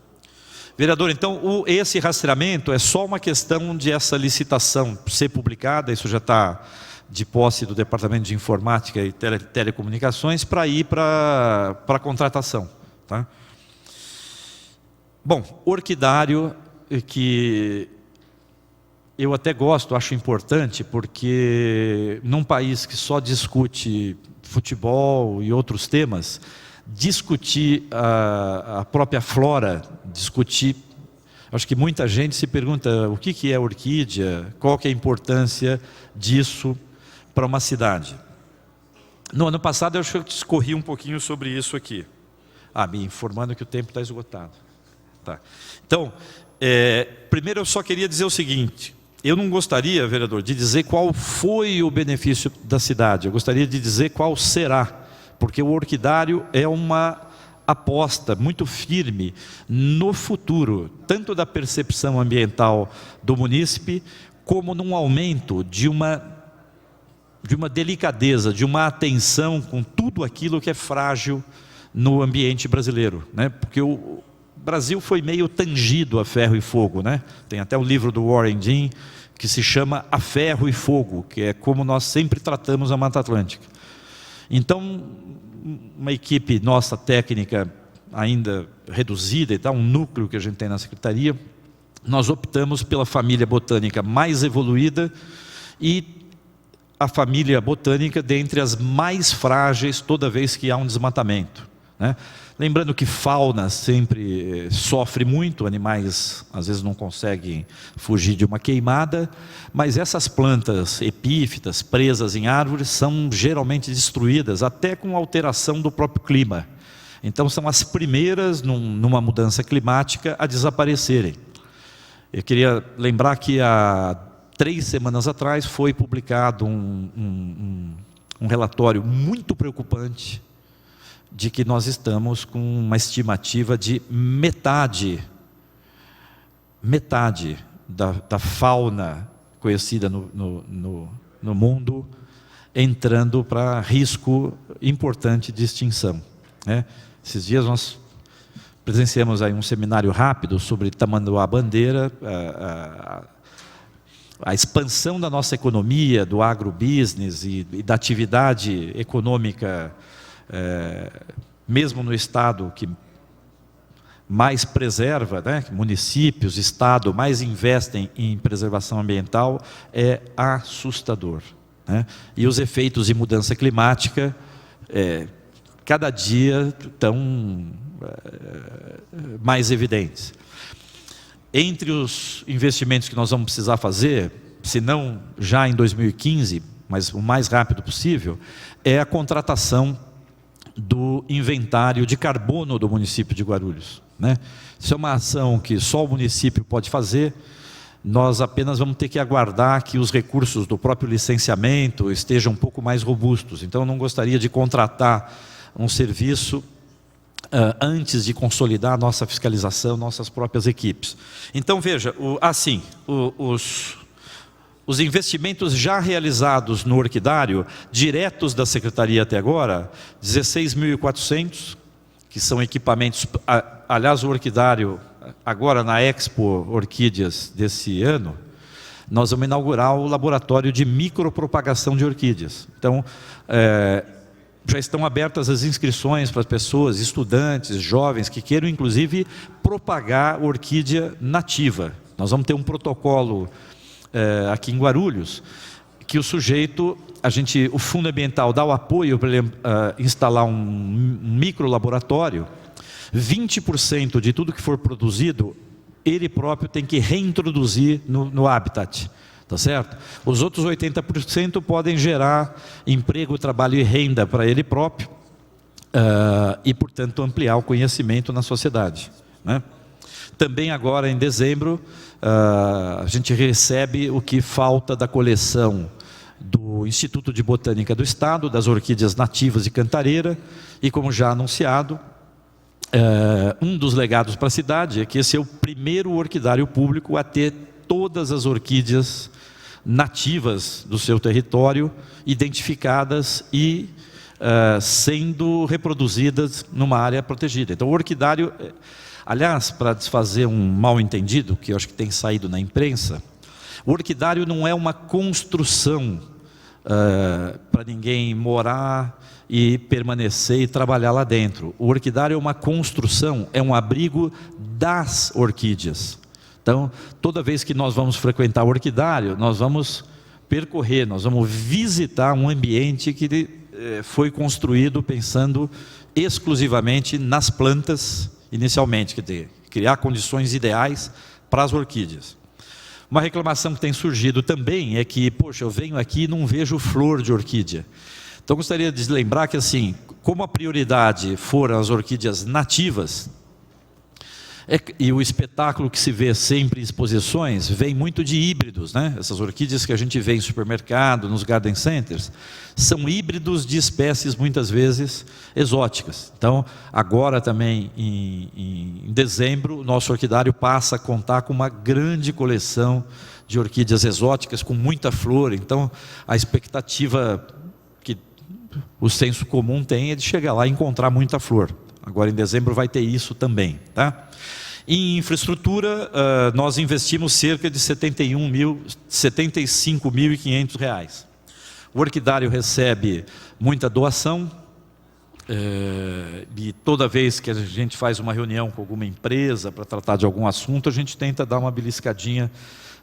Vereador, então, esse rastreamento é só uma questão de essa licitação ser publicada, isso já está de posse do Departamento de Informática e Telecomunicações para ir para a contratação, tá? Bom, orquidário, que eu até gosto, acho importante, porque num país que só discute futebol e outros temas, discutir a própria flora, acho que muita gente se pergunta o que é orquídea, qual que é a importância disso para uma cidade. No ano passado eu acho que eu discorri um pouquinho sobre isso aqui, me informando que o tempo está esgotado. Tá. Então, primeiro eu só queria dizer o seguinte: eu não gostaria, vereador, de dizer qual foi o benefício da cidade, eu gostaria de dizer qual será, porque o orquidário é uma aposta muito firme no futuro, tanto da percepção ambiental do munícipe, como num aumento de uma delicadeza, de uma atenção com tudo aquilo que é frágil no ambiente brasileiro, né? Porque o Brasil foi meio tangido a ferro e fogo, né? Tem até o livro do Warren Dean que se chama A Ferro e Fogo, que é como nós sempre tratamos a Mata Atlântica. Então, uma equipe nossa técnica ainda reduzida e tal, um núcleo que a gente tem na secretaria, nós optamos pela família botânica mais evoluída e a família botânica dentre as mais frágeis toda vez que há um desmatamento, né? Lembrando que fauna sempre sofre muito, animais às vezes não conseguem fugir de uma queimada, mas essas plantas epífitas presas em árvores são geralmente destruídas até com alteração do próprio clima. Então são as primeiras numa mudança climática a desaparecerem. Eu queria lembrar que há 3 semanas atrás foi publicado um relatório muito preocupante de que nós estamos com uma estimativa de metade da fauna conhecida no mundo entrando para risco importante de extinção, né? Esses dias nós presenciamos aí um seminário rápido sobre tamanduá-bandeira, a expansão da nossa economia, do agrobusiness e da atividade econômica, mesmo no estado que mais preserva, né, municípios, estado mais investem em preservação ambiental, é assustador, né? E os efeitos de mudança climática, cada dia estão mais evidentes. Entre os investimentos que nós vamos precisar fazer, se não já em 2015, mas o mais rápido possível, é a contratação do inventário de carbono do município de Guarulhos, né? Isso é uma ação que só o município pode fazer. Nós apenas vamos ter que aguardar que os recursos do próprio licenciamento estejam um pouco mais robustos. Então eu não gostaria de contratar um serviço antes de consolidar a nossa fiscalização, nossas próprias equipes. Então veja, os investimentos já realizados no orquidário, diretos da secretaria até agora, 16.400, que são equipamentos. Aliás, o orquidário, agora na Expo Orquídeas desse ano, nós vamos inaugurar o laboratório de micropropagação de orquídeas. Então, já estão abertas as inscrições para as pessoas, estudantes, jovens, que queiram inclusive propagar orquídea nativa. Nós vamos ter um protocolo aqui em Guarulhos, que o sujeito, o Fundo Ambiental dá o apoio para ele instalar um micro laboratório. 20% de tudo que for produzido, ele próprio tem que reintroduzir no habitat, tá certo? Os outros 80% podem gerar emprego, trabalho e renda para ele próprio, e portanto ampliar o conhecimento na sociedade, né? Também agora em dezembro, a gente recebe o que falta da coleção do Instituto de Botânica do Estado, das orquídeas nativas de Cantareira, e como já anunciado, um dos legados para a cidade é que esse é o primeiro orquidário público a ter todas as orquídeas nativas do seu território identificadas e sendo reproduzidas numa área protegida. Então o orquidário, aliás, para desfazer um mal-entendido que eu acho que tem saído na imprensa, o orquidário não é uma construção para ninguém morar e permanecer e trabalhar lá dentro. O orquidário é uma construção, é um abrigo das orquídeas. Então, toda vez que nós vamos frequentar o orquidário, nós vamos percorrer, nós vamos visitar um ambiente que foi construído pensando exclusivamente nas plantas inicialmente, quer dizer, criar condições ideais para as orquídeas. Uma reclamação que tem surgido também é que, poxa, eu venho aqui e não vejo flor de orquídea. Então gostaria de lembrar que, assim, como a prioridade foram as orquídeas nativas, e o espetáculo que se vê sempre em exposições vem muito de híbridos, né? Essas orquídeas que a gente vê em supermercado, nos garden centers, são híbridos de espécies muitas vezes exóticas. Então, agora também em dezembro, o nosso orquidário passa a contar com uma grande coleção de orquídeas exóticas com muita flor. Então, a expectativa que o senso comum tem é de chegar lá e encontrar muita flor. Agora em dezembro vai ter isso também, tá? Em infraestrutura, nós investimos cerca de R$ 75.500. O orquidário recebe muita doação e toda vez que a gente faz uma reunião com alguma empresa para tratar de algum assunto, a gente tenta dar uma beliscadinha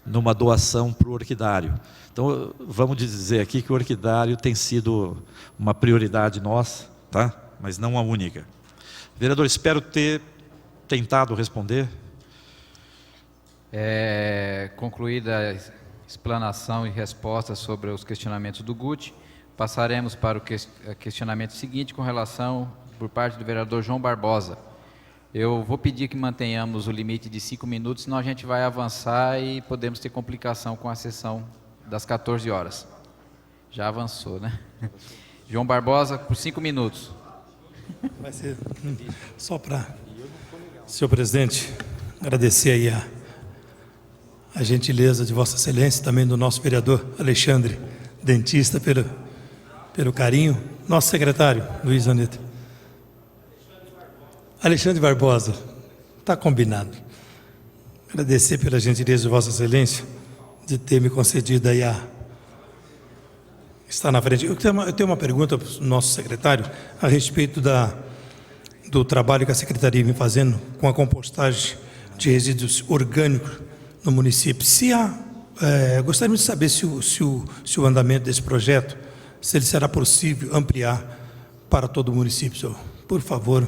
numa doação para o orquidário. Então, vamos dizer aqui que o orquidário tem sido uma prioridade nossa, tá? Mas não a única. Vereador, espero ter tentado responder. Concluída a explanação e resposta sobre os questionamentos do Guti, passaremos para o questionamento seguinte com relação por parte do vereador João Barbosa. Eu vou pedir que mantenhamos o limite de 5 minutos, senão a gente vai avançar e podemos ter complicação com a sessão das 14 horas. Já avançou, né? João Barbosa, por 5 minutos. Vai ser só para... Senhor presidente, agradecer aí a gentileza de Vossa Excelência, também do nosso vereador Alexandre, dentista, pelo carinho. Nosso secretário, Luiz Aneta. Alexandre Barbosa, está combinado. Agradecer pela gentileza de Vossa Excelência de ter me concedido aí estar na frente. Eu tenho uma pergunta para o nosso secretário a respeito do trabalho que a Secretaria vem fazendo com a compostagem de resíduos orgânicos no município. Gostaríamos de saber se o andamento desse projeto, se ele será possível ampliar para todo o município, senhor. Por favor.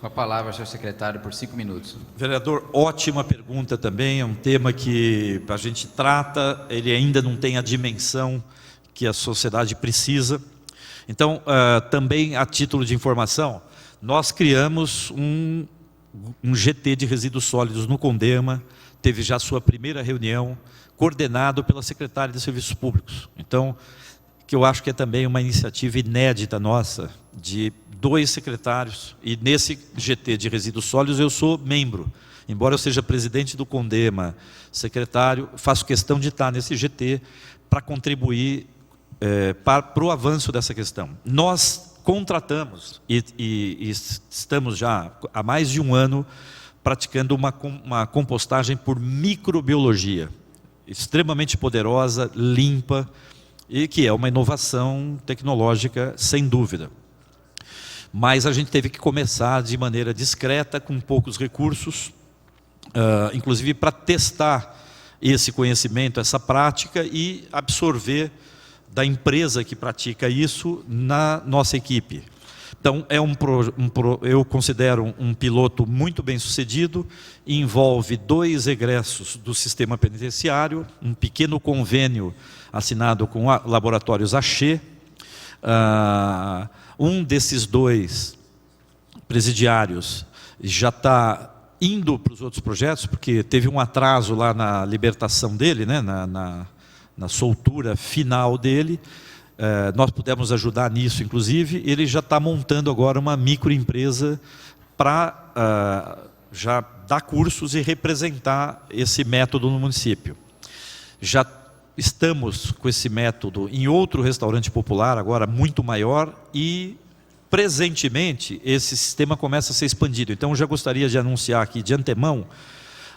Com a palavra, senhor secretário, por 5 minutos. Vereador, ótima pergunta também, é um tema que a gente trata, ele ainda não tem a dimensão que a sociedade precisa. Então, também a título de informação, nós criamos um GT de resíduos sólidos no Condema, teve já sua primeira reunião, coordenado pela Secretaria de Serviços Públicos. Então, que eu acho que é também uma iniciativa inédita nossa, de 2 secretários, e nesse GT de resíduos sólidos eu sou membro. Embora eu seja presidente do Condema, secretário, faço questão de estar nesse GT para contribuir para o avanço dessa questão. Nós contratamos e estamos já há mais de 1 ano praticando uma compostagem por microbiologia, extremamente poderosa, limpa, e que é uma inovação tecnológica, sem dúvida. Mas a gente teve que começar de maneira discreta, com poucos recursos, inclusive para testar esse conhecimento, essa prática, e absorver da empresa que pratica isso na nossa equipe. Então, eu considero um piloto muito bem sucedido, envolve 2 egressos do sistema penitenciário, um pequeno convênio assinado com laboratórios Axê. Um desses 2 presidiários já está indo para os outros projetos, porque teve um atraso lá na libertação dele, né, na soltura final dele. Nós pudemos ajudar nisso, inclusive. Ele já está montando agora uma microempresa para já dar cursos e representar esse método no município. Já estamos com esse método em outro restaurante popular, agora muito maior, e presentemente esse sistema começa a ser expandido. Então eu já gostaria de anunciar aqui de antemão,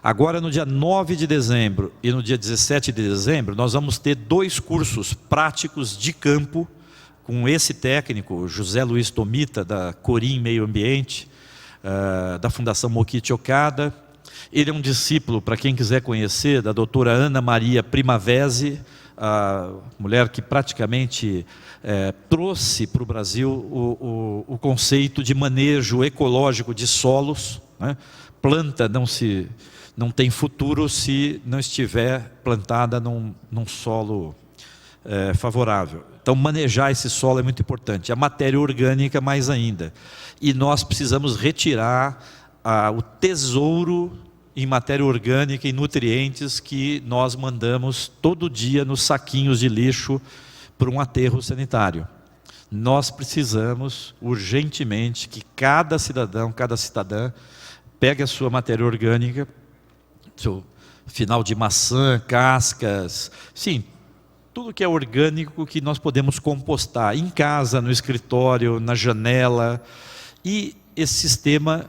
agora no dia 9 de dezembro e no dia 17 de dezembro, nós vamos ter 2 cursos práticos de campo com esse técnico, José Luiz Tomita, da Corim Meio Ambiente, da Fundação Mokichi Okada. Ele é um discípulo, para quem quiser conhecer, da doutora Ana Maria Primavesi, a mulher que praticamente trouxe para o Brasil o conceito de manejo ecológico de solos, né? Planta não tem futuro se não estiver plantada num solo favorável. Então, manejar esse solo é muito importante. A matéria orgânica, mais ainda. E nós precisamos retirar o tesouro em matéria orgânica e nutrientes que nós mandamos todo dia nos saquinhos de lixo para um aterro sanitário. Nós precisamos urgentemente que cada cidadão, cada cidadã pegue a sua matéria orgânica, seu final de maçã, cascas, sim, tudo que é orgânico que nós podemos compostar em casa, no escritório, na janela. E esse sistema,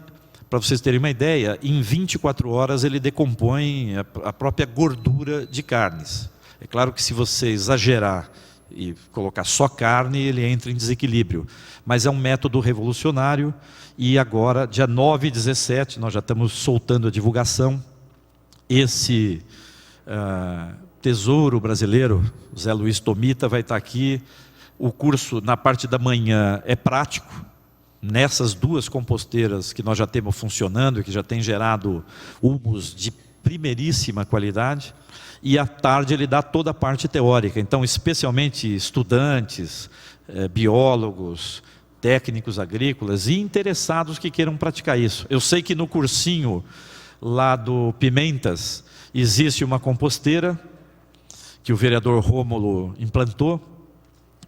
para vocês terem uma ideia, em 24 horas ele decompõe a própria gordura de carnes. É claro que se você exagerar e colocar só carne, ele entra em desequilíbrio. Mas é um método revolucionário e agora, dia 9 e 17, nós já estamos soltando a divulgação. Esse tesouro brasileiro, Zé Luiz Tomita, vai estar aqui. O curso, na parte da manhã, é prático. Nessas duas composteiras que nós já temos funcionando, que já tem gerado humus de primeiríssima qualidade, e à tarde ele dá toda a parte teórica. Então, especialmente estudantes, biólogos, técnicos agrícolas e interessados que queiram praticar isso. Eu sei que no cursinho lá do Pimentas existe uma composteira que o vereador Rômulo implantou,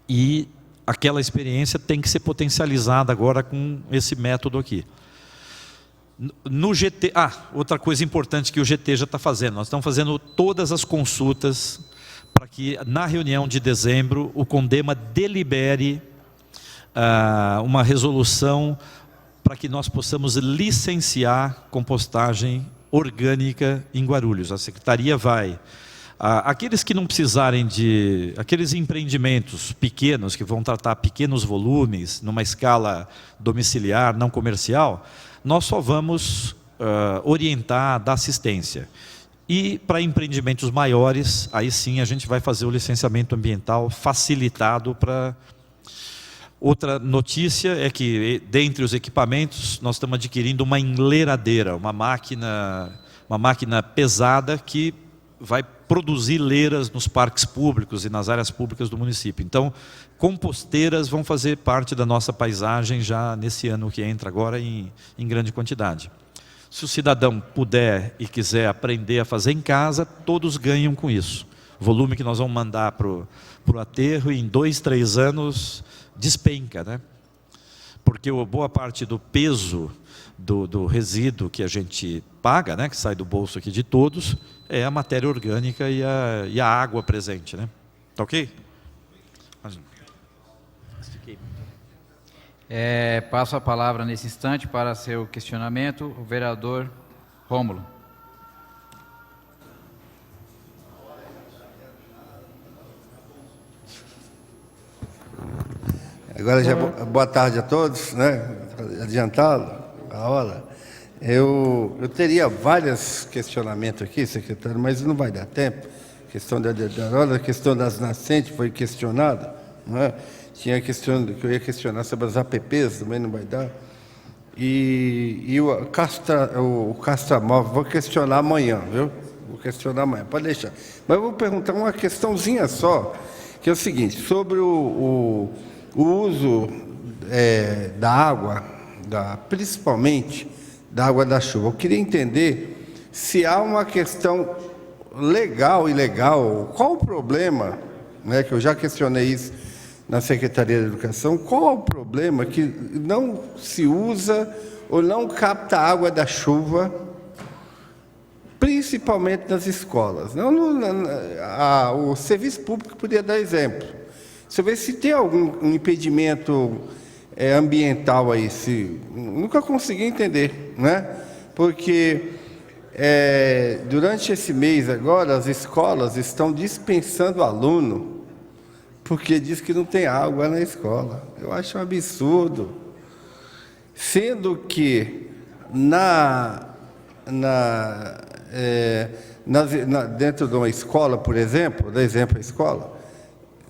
e aquela experiência tem que ser potencializada agora com esse método aqui. No GT, outra coisa importante que o GT já está fazendo, nós estamos fazendo todas as consultas para que na reunião de dezembro o CONDEMA delibere uma resolução para que nós possamos licenciar compostagem orgânica em Guarulhos. A Secretaria vai... aqueles que não precisarem de... aqueles empreendimentos pequenos, que vão tratar pequenos volumes, numa escala domiciliar, não comercial, nós só vamos orientar, dar assistência. E para empreendimentos maiores, aí sim a gente vai fazer o licenciamento ambiental facilitado para... Outra notícia é que, dentre os equipamentos, nós estamos adquirindo uma enleiradeira, uma máquina pesada que vai produzir leiras nos parques públicos e nas áreas públicas do município. Então, composteiras vão fazer parte da nossa paisagem já nesse ano que entra agora em grande quantidade. Se o cidadão puder e quiser aprender a fazer em casa, todos ganham com isso. O volume que nós vamos mandar para o aterro, em 2, 3 anos, despenca, né? Porque boa parte do peso do resíduo que a gente paga, né, que sai do bolso aqui de todos, é a matéria orgânica e a água presente, né? Tá ok? Passo a palavra nesse instante para seu questionamento, o vereador Rômulo. Agora já boa tarde a todos, né? Adiantado a hora. Eu teria vários questionamentos aqui, secretário, mas não vai dar tempo. A questão das nascentes foi questionada, não é? Tinha questão que eu ia questionar sobre as APPs, também não vai dar. E o castramóvel, vou questionar amanhã, viu? Vou questionar amanhã, pode deixar. Mas eu vou perguntar uma questãozinha só, que é o seguinte, sobre o uso da água, principalmente da água da chuva. Eu queria entender se há uma questão legal e ilegal, qual o problema, né, que eu já questionei isso na Secretaria da Educação, qual é o problema que não se usa ou não capta a água da chuva, principalmente nas escolas. O serviço público poderia dar exemplo. Você vê se tem algum impedimento ambiental aí, nunca consegui entender, né? Porque durante esse mês agora, as escolas estão dispensando aluno, porque diz que não tem água na escola. Eu acho um absurdo. Sendo que dentro de uma escola, por exemplo, dá exemplo a escola,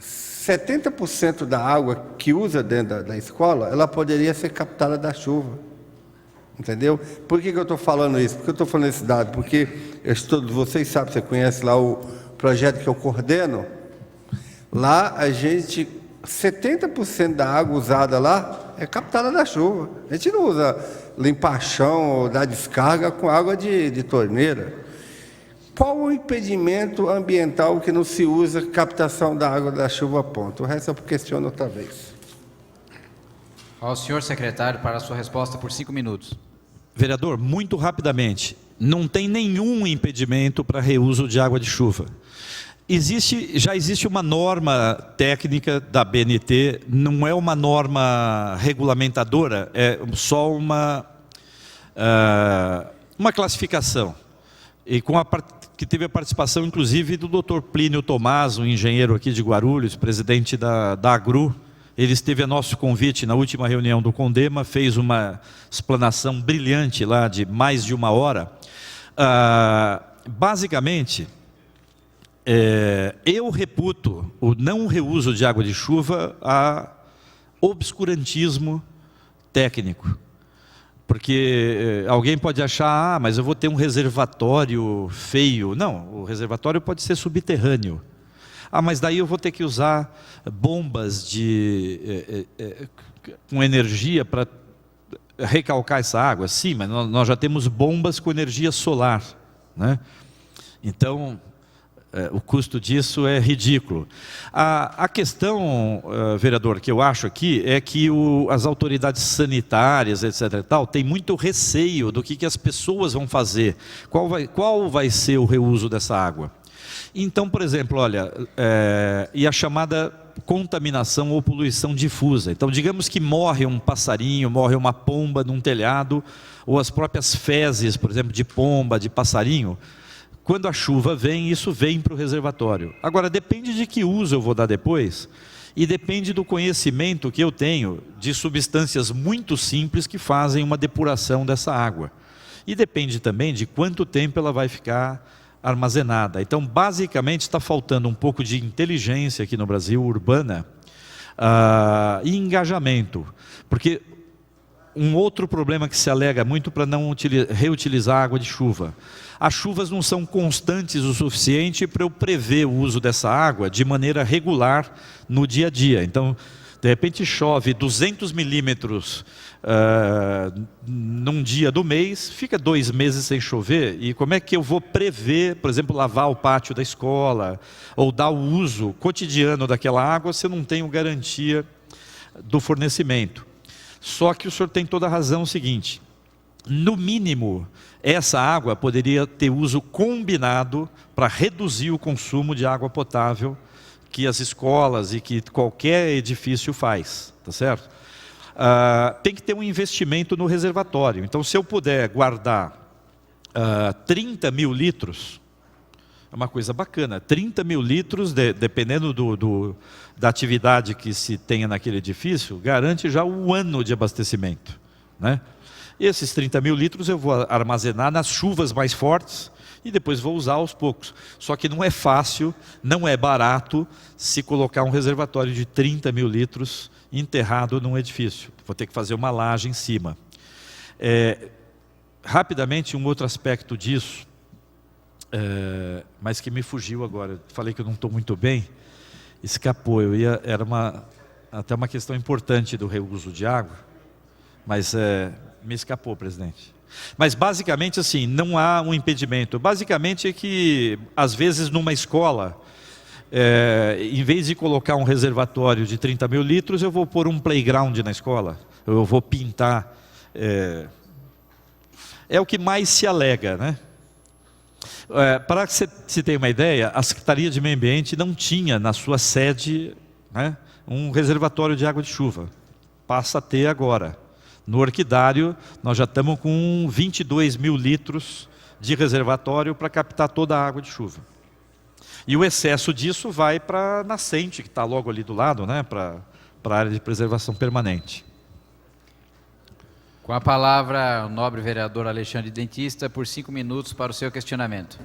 70% da água que usa dentro da escola, ela poderia ser captada da chuva. Entendeu? Por que eu estou falando isso? Por que eu estou falando esse dado? Porque todos vocês sabem, você conhece lá o projeto que eu coordeno. Lá, 70% da água usada lá é captada da chuva. A gente não usa limpar chão ou dar descarga com água de torneira. Qual o impedimento ambiental que não se usa captação da água da chuva, ponto? O resto eu questiono outra vez. Ao senhor secretário para a sua resposta por 5 minutos. Vereador, muito rapidamente, não tem nenhum impedimento para reuso de água de chuva. Já existe uma norma técnica da BNT, não é uma norma regulamentadora, é só uma classificação. E com a que teve a participação, inclusive, do Dr. Plínio Tomás, um engenheiro aqui de Guarulhos, presidente da AGRU. Ele esteve a nosso convite na última reunião do CONDEMA, fez uma explanação brilhante lá de mais de 1 hora. Basicamente, eu reputo o não reuso de água de chuva a obscurantismo técnico. Porque alguém pode achar, mas eu vou ter um reservatório feio. Não, o reservatório pode ser subterrâneo. Mas daí eu vou ter que usar bombas com energia para recalcar essa água. Sim, mas nós já temos bombas com energia solar, né? Então, o custo disso é ridículo. A questão, vereador, que eu acho aqui é que as autoridades sanitárias, etc. e tal, têm muito receio do que as pessoas vão fazer. Qual vai ser o reuso dessa água? Então, por exemplo, olha, e a chamada contaminação ou poluição difusa. Então, digamos que morre um passarinho, morre uma pomba num telhado, ou as próprias fezes, por exemplo, de pomba, de passarinho. Quando a chuva vem, isso vem para o reservatório. Agora, depende de que uso eu vou dar depois, e depende do conhecimento que eu tenho de substâncias muito simples que fazem uma depuração dessa água. E depende também de quanto tempo ela vai ficar armazenada. Então, basicamente, está faltando um pouco de inteligência aqui no Brasil, urbana, e engajamento. Porque um outro problema que se alega muito para não reutilizar água de chuva. As chuvas não são constantes o suficiente para eu prever o uso dessa água de maneira regular no dia a dia. Então, de repente chove 200 milímetros num dia do mês, fica 2 meses sem chover, e como é que eu vou prever, por exemplo, lavar o pátio da escola, ou dar o uso cotidiano daquela água, se eu não tenho garantia do fornecimento? Só que o senhor tem toda a razão, é o seguinte: no mínimo, essa água poderia ter uso combinado para reduzir o consumo de água potável que as escolas e que qualquer edifício faz, tá certo? Tem que ter um investimento no reservatório. Então, se eu puder guardar 30 mil litros, é uma coisa bacana. 30 mil litros, dependendo da atividade que se tenha naquele edifício, garante já 1 ano de abastecimento, né? Esses 30 mil litros eu vou armazenar nas chuvas mais fortes e depois vou usar aos poucos. Só que não é fácil, não é barato se colocar um reservatório de 30 mil litros enterrado num edifício. Vou ter que fazer uma laje em cima. Rapidamente, um outro aspecto disso, mas que me fugiu agora. Falei que eu não estou muito bem, escapou. Era até uma questão importante do reuso de água, mas me escapou, presidente. Mas basicamente assim, não há um impedimento. Basicamente é que, às vezes, numa escola, em vez de colocar um reservatório de 30 mil litros, eu vou pôr um playground na escola, eu vou pintar. É o que mais se alega, né? Para que você se tenha uma ideia, a Secretaria de Meio Ambiente não tinha na sua sede, né, um reservatório de água de chuva. Passa a ter agora. No Orquidário, nós já estamos com 22 mil litros de reservatório para captar toda a água de chuva. E o excesso disso vai para a nascente, que está logo ali do lado, né, para a área de preservação permanente. Com a palavra, o nobre vereador Alexandre Dentista, por 5 minutos para o seu questionamento.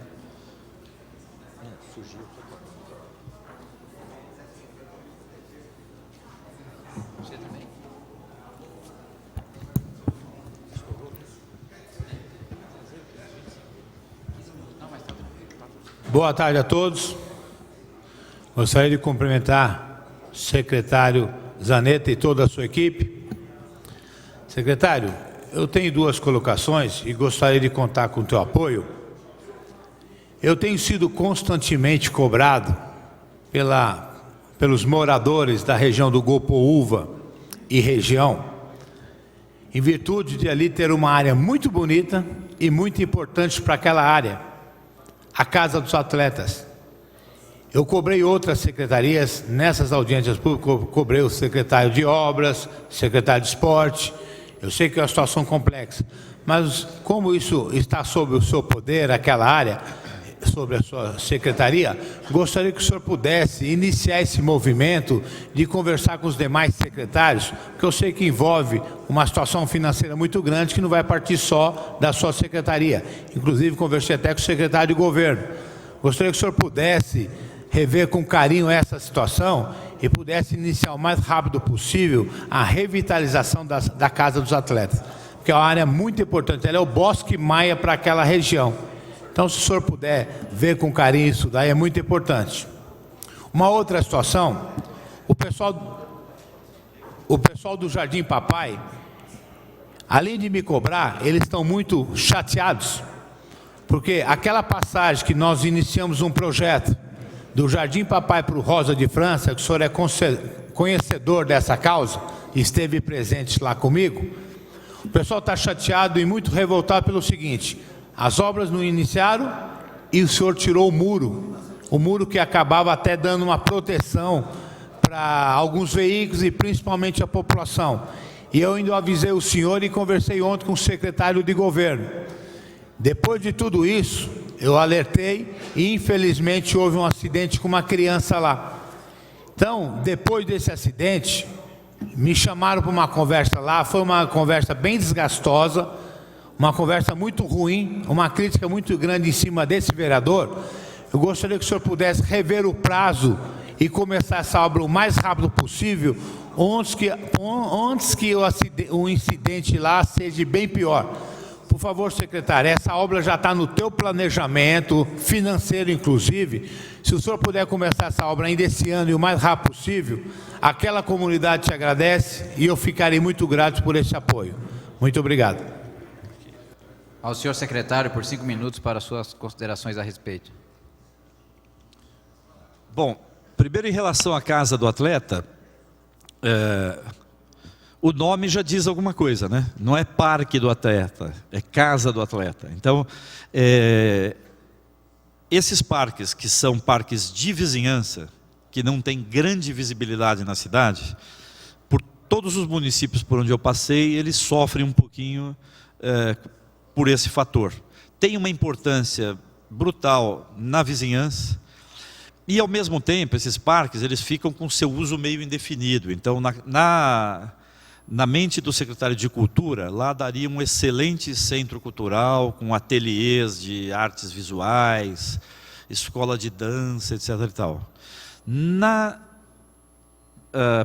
Boa tarde a todos. Gostaria de cumprimentar o secretário Zanetta e toda a sua equipe. Secretário, eu tenho 2 colocações e gostaria de contar com o teu apoio. Eu tenho sido constantemente cobrado pelos moradores da região do Golpoúva e região, em virtude de ali ter uma área muito bonita e muito importante para aquela área, a Casa dos Atletas. Eu cobrei outras secretarias nessas audiências públicas, cobrei o secretário de Obras, secretário de Esporte. Eu sei que é uma situação complexa, mas como isso está sob o seu poder, aquela área, sobre a sua secretaria, gostaria que o senhor pudesse iniciar esse movimento de conversar com os demais secretários, porque eu sei que envolve uma situação financeira muito grande que não vai partir só da sua secretaria. Inclusive, conversei até com o secretário de governo. Gostaria que o senhor pudesse rever com carinho essa situação e pudesse iniciar o mais rápido possível a revitalização da Casa dos Atletas, porque é uma área muito importante, ela é o Bosque Maia para aquela região. Então, se o senhor puder ver com carinho isso daí, é muito importante. Uma outra situação, o pessoal do Jardim Papai, além de me cobrar, eles estão muito chateados, porque aquela passagem que nós iniciamos um projeto do Jardim Papai para o Rosa de França, que o senhor é conhecedor dessa causa, esteve presente lá comigo, o pessoal está chateado e muito revoltado pelo seguinte: as obras não iniciaram e o senhor tirou o muro que acabava até dando uma proteção para alguns veículos e principalmente a população. E eu ainda avisei o senhor e conversei ontem com o secretário de governo. Depois de tudo isso, eu alertei e infelizmente houve um acidente com uma criança lá. Então, depois desse acidente, me chamaram para uma conversa lá, foi uma conversa bem desgastosa, uma conversa muito ruim, uma crítica muito grande em cima desse vereador. Eu gostaria que o senhor pudesse rever o prazo e começar essa obra o mais rápido possível, antes que o incidente lá seja bem pior. Por favor, secretário, essa obra já está no teu planejamento, financeiro inclusive. Se o senhor puder começar essa obra ainda esse ano e o mais rápido possível, aquela comunidade te agradece e eu ficarei muito grato por esse apoio. Muito obrigado. Ao senhor secretário, por 5 minutos para suas considerações a respeito. Bom, primeiro em relação à Casa do Atleta, o nome já diz alguma coisa, né? Não é Parque do Atleta, é Casa do Atleta. Então, esses parques que são parques de vizinhança, que não tem grande visibilidade na cidade, por todos os municípios por onde eu passei, eles sofrem um pouquinho por esse fator. Tem uma importância brutal na vizinhança e, ao mesmo tempo, esses parques eles ficam com seu uso meio indefinido. Então, na mente do secretário de Cultura, lá daria um excelente centro cultural, com ateliês de artes visuais, escola de dança, etc. e tal. Na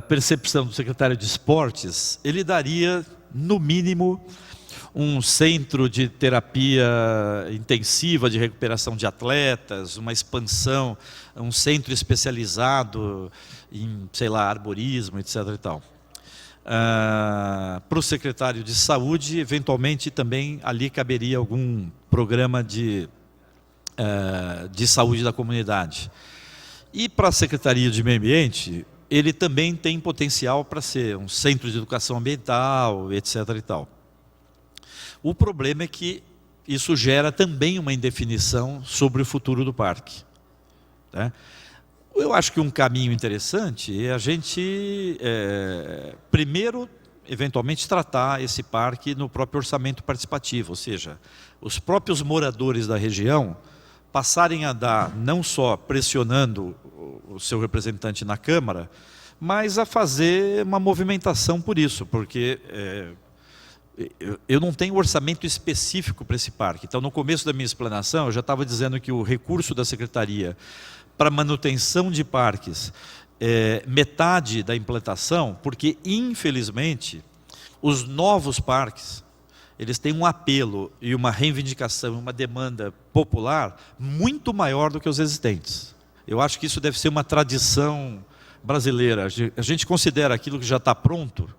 percepção do secretário de Esportes, ele daria, no mínimo, um centro de terapia intensiva de recuperação de atletas, uma expansão, um centro especializado em, sei lá, arborismo, etc. e tal. Para o secretário de Saúde, eventualmente também ali caberia algum programa de saúde da comunidade. E para a Secretaria de Meio Ambiente, ele também tem potencial para ser um centro de educação ambiental, etc. e tal. O problema é que isso gera também uma indefinição sobre o futuro do parque, né? Eu acho que um caminho interessante é a gente, primeiro, eventualmente, tratar esse parque no próprio orçamento participativo, ou seja, os próprios moradores da região passarem a dar, não só pressionando o seu representante na Câmara, mas a fazer uma movimentação por isso, porque eu não tenho orçamento específico para esse parque. Então, no começo da minha explanação, eu já estava dizendo que o recurso da Secretaria para manutenção de parques é metade da implantação, porque, infelizmente, os novos parques, eles têm um apelo e uma reivindicação, uma demanda popular muito maior do que os existentes. Eu acho que isso deve ser uma tradição brasileira. A gente considera aquilo que já está pronto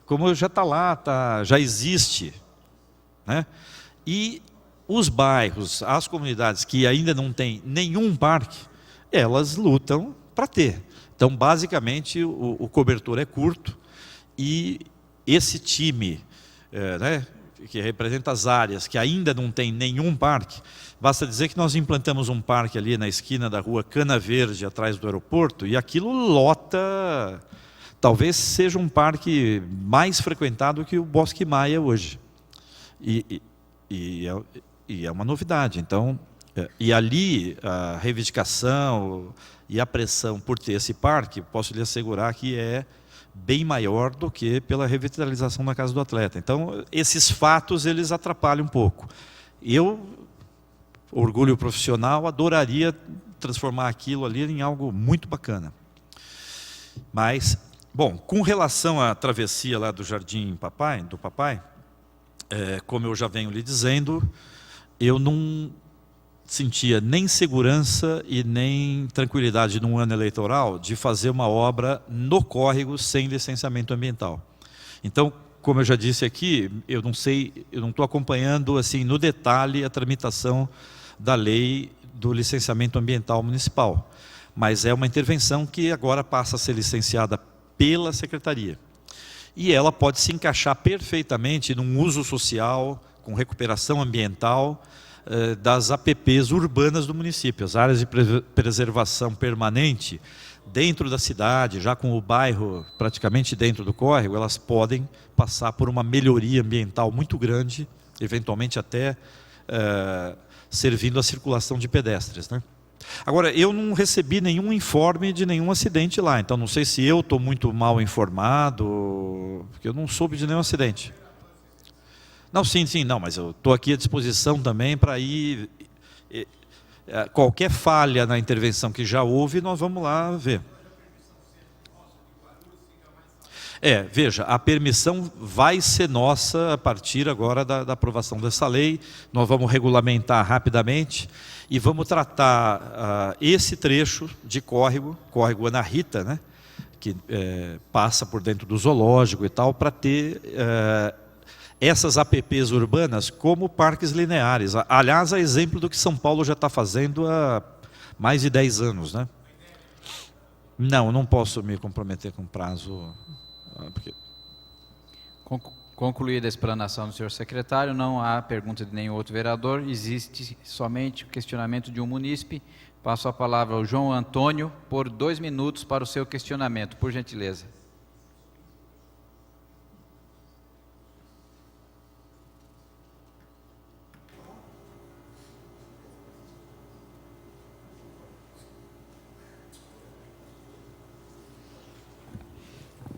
como já está lá, já existe, né? E os bairros, as comunidades que ainda não têm nenhum parque, elas lutam para ter. Então, basicamente, o cobertor é curto e esse time, né, que representa as áreas que ainda não tem nenhum parque, basta dizer que nós implantamos um parque ali na esquina da rua Cana Verde, atrás do aeroporto, e aquilo lota. Talvez seja um parque mais frequentado que o Bosque Maia hoje. E é uma novidade. Então, E ali, a reivindicação e a pressão por ter esse parque, posso lhe assegurar que é bem maior do que pela revitalização da Casa do Atleta. Então, esses fatos, eles atrapalham um pouco. Eu, orgulho profissional, adoraria transformar aquilo ali em algo muito bacana. Mas, bom, com relação à travessia lá do Jardim do Papai, como eu já venho lhe dizendo, eu não sentia nem segurança e nem tranquilidade num ano eleitoral de fazer uma obra no córrego sem licenciamento ambiental. Então, como eu já disse aqui, eu não estou acompanhando assim no detalhe a tramitação da lei do licenciamento ambiental municipal, mas é uma intervenção que agora passa a ser licenciada pela Secretaria. E ela pode se encaixar perfeitamente num uso social, com recuperação ambiental, das APPs urbanas do município. As áreas de preservação permanente, dentro da cidade, já com o bairro praticamente dentro do córrego, elas podem passar por uma melhoria ambiental muito grande, eventualmente até servindo à circulação de pedestres, né? Agora, eu não recebi nenhum informe de nenhum acidente lá, então não sei se eu estou muito mal informado, porque eu não soube de nenhum acidente. Não, sim, não, mas eu estou aqui à disposição também para ir... Qualquer falha na intervenção que já houve, nós vamos lá ver. Veja, a permissão vai ser nossa a partir agora da aprovação dessa lei. Nós vamos regulamentar rapidamente e vamos tratar esse trecho de córrego Ana Rita, né, que passa por dentro do zoológico e tal, para ter essas APPs urbanas como parques lineares. Aliás, a exemplo do que São Paulo já está fazendo há mais de 10 anos, né? Não posso me comprometer com prazo... Porque... Concluída a explanação do senhor secretário, não há pergunta de nenhum outro vereador, existe somente o questionamento de um munícipe. Passo a palavra ao João Antônio por 2 minutos para o seu questionamento, por gentileza.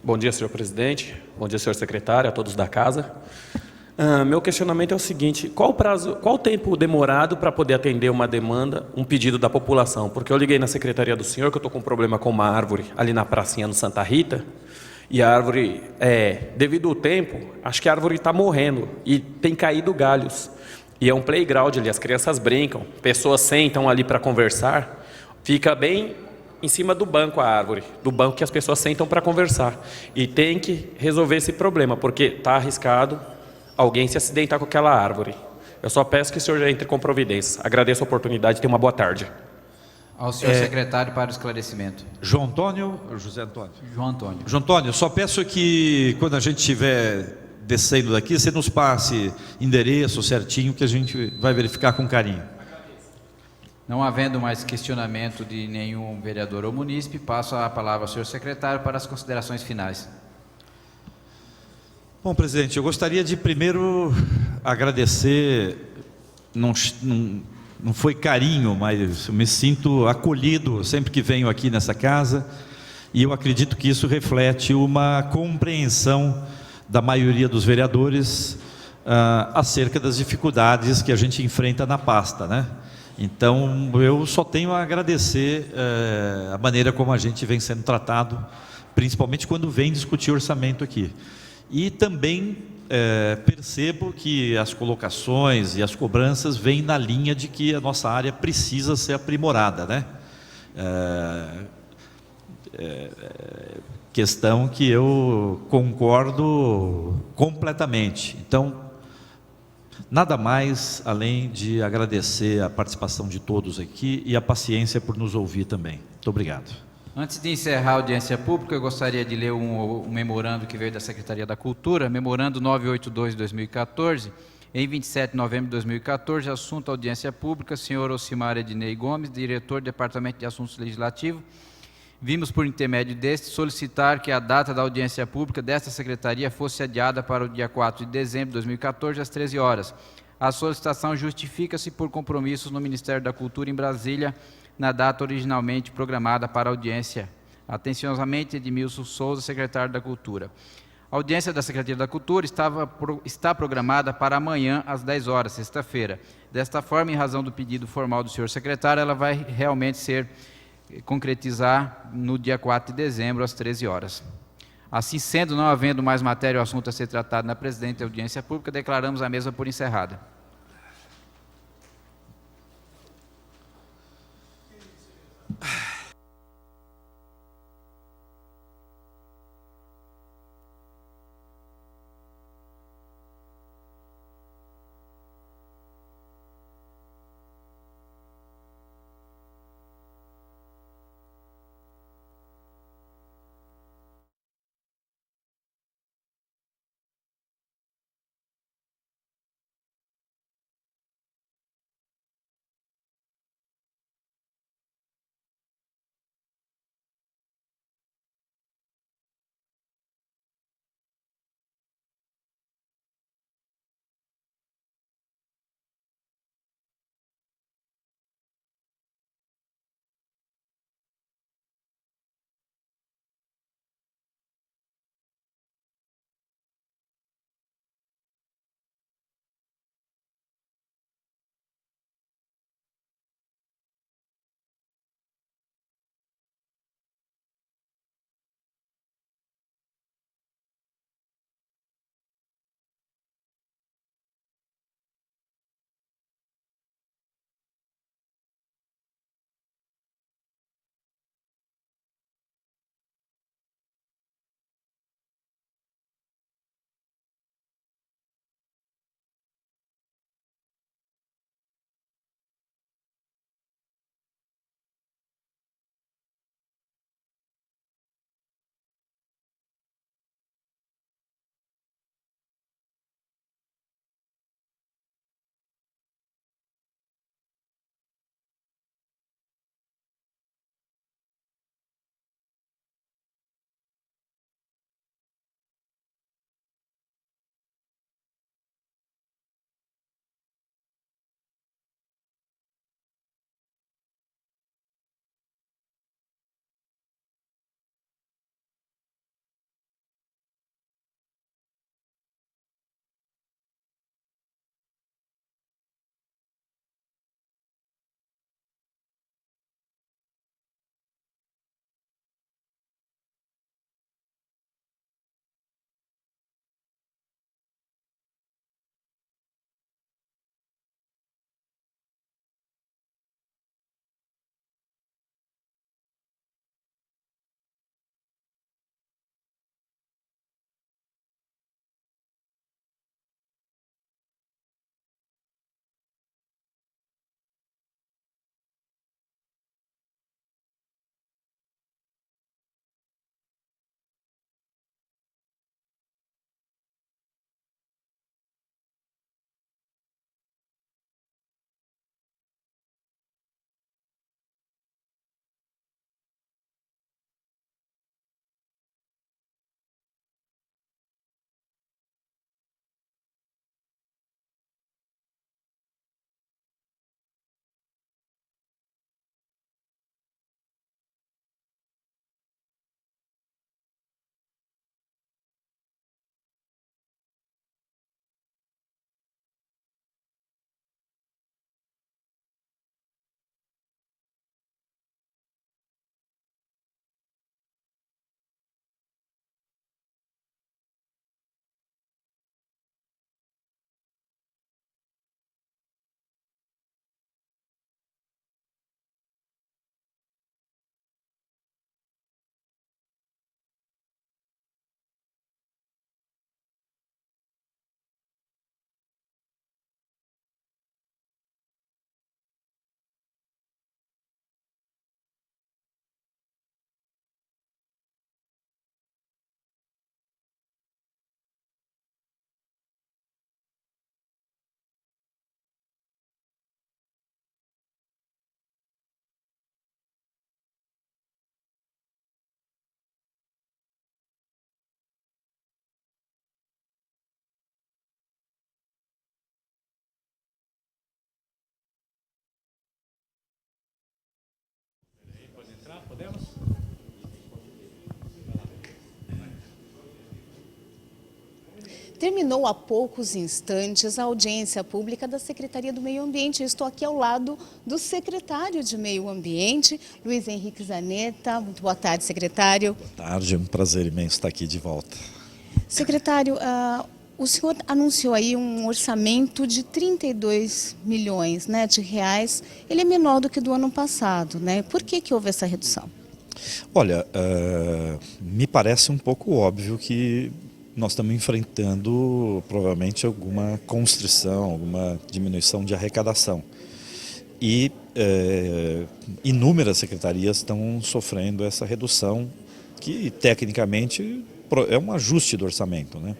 Bom dia, senhor presidente. Bom dia, senhor secretário, a todos da casa. Meu questionamento é o seguinte: qual o tempo demorado para poder atender uma demanda, um pedido da população? Porque eu liguei na secretaria do senhor que eu estou com um problema com uma árvore ali na pracinha no Santa Rita, e a árvore, devido ao tempo, acho que a árvore está morrendo e tem caído galhos. E é um playground ali, as crianças brincam, pessoas sentam ali para conversar, fica bem em cima do banco a árvore, do banco que as pessoas sentam para conversar. E tem que resolver esse problema, porque está arriscado alguém se acidentar com aquela árvore. Eu só peço que o senhor já entre com providências. Agradeço a oportunidade e tenha uma boa tarde. Ao senhor secretário para o esclarecimento. João Antônio ou José Antônio? João Antônio. João Antônio, só peço que quando a gente estiver descendo daqui, você nos passe endereço certinho, que a gente vai verificar com carinho. Não havendo mais questionamento de nenhum vereador ou munícipe, passo a palavra ao senhor secretário para as considerações finais. Bom, presidente, eu gostaria de primeiro agradecer, não foi carinho, mas eu me sinto acolhido sempre que venho aqui nessa casa, e eu acredito que isso reflete uma compreensão da maioria dos vereadores acerca das dificuldades que a gente enfrenta na pasta, né? Então, eu só tenho a agradecer a maneira como a gente vem sendo tratado, principalmente quando vem discutir orçamento aqui. E também percebo que as colocações e as cobranças vêm na linha de que a nossa área precisa ser aprimorada, né? Questão que eu concordo completamente. Então, nada mais além de agradecer a participação de todos aqui e a paciência por nos ouvir também. Muito obrigado. Antes de encerrar a audiência pública, eu gostaria de ler um memorando que veio da Secretaria da Cultura, memorando 982/2014, em 27 de novembro de 2014, assunto audiência pública, senhor Ocimar Ednei Gomes, diretor do Departamento de Assuntos Legislativos. Vimos, por intermédio deste, solicitar que a data da audiência pública desta secretaria fosse adiada para o dia 4 de dezembro de 2014, às 13 horas, A solicitação justifica-se por compromissos no Ministério da Cultura em Brasília, na data originalmente programada para audiência. Atenciosamente, Edmilson Souza, secretário da Cultura. A audiência da Secretaria da Cultura está programada para amanhã, às 10 horas, sexta-feira. Desta forma, em razão do pedido formal do senhor secretário, ela vai realmente concretizar no dia 4 de dezembro, às 13 horas. Assim sendo, não havendo mais matéria ou assunto a ser tratado na presente audiência pública, declaramos a mesma por encerrada. Terminou há poucos instantes a audiência pública da Secretaria do Meio Ambiente. Eu estou aqui ao lado do secretário de Meio Ambiente, Luiz Henrique Zanetta. Muito boa tarde, secretário. Boa tarde, é um prazer imenso estar aqui de volta. Secretário, o senhor anunciou aí um orçamento de 32 milhões, né, de reais. Ele é menor do que do ano passado, né? Por que houve essa redução? Olha, me parece um pouco óbvio que nós estamos enfrentando provavelmente alguma constrição, alguma diminuição de arrecadação. E inúmeras secretarias estão sofrendo essa redução, que tecnicamente é um ajuste do orçamento, né?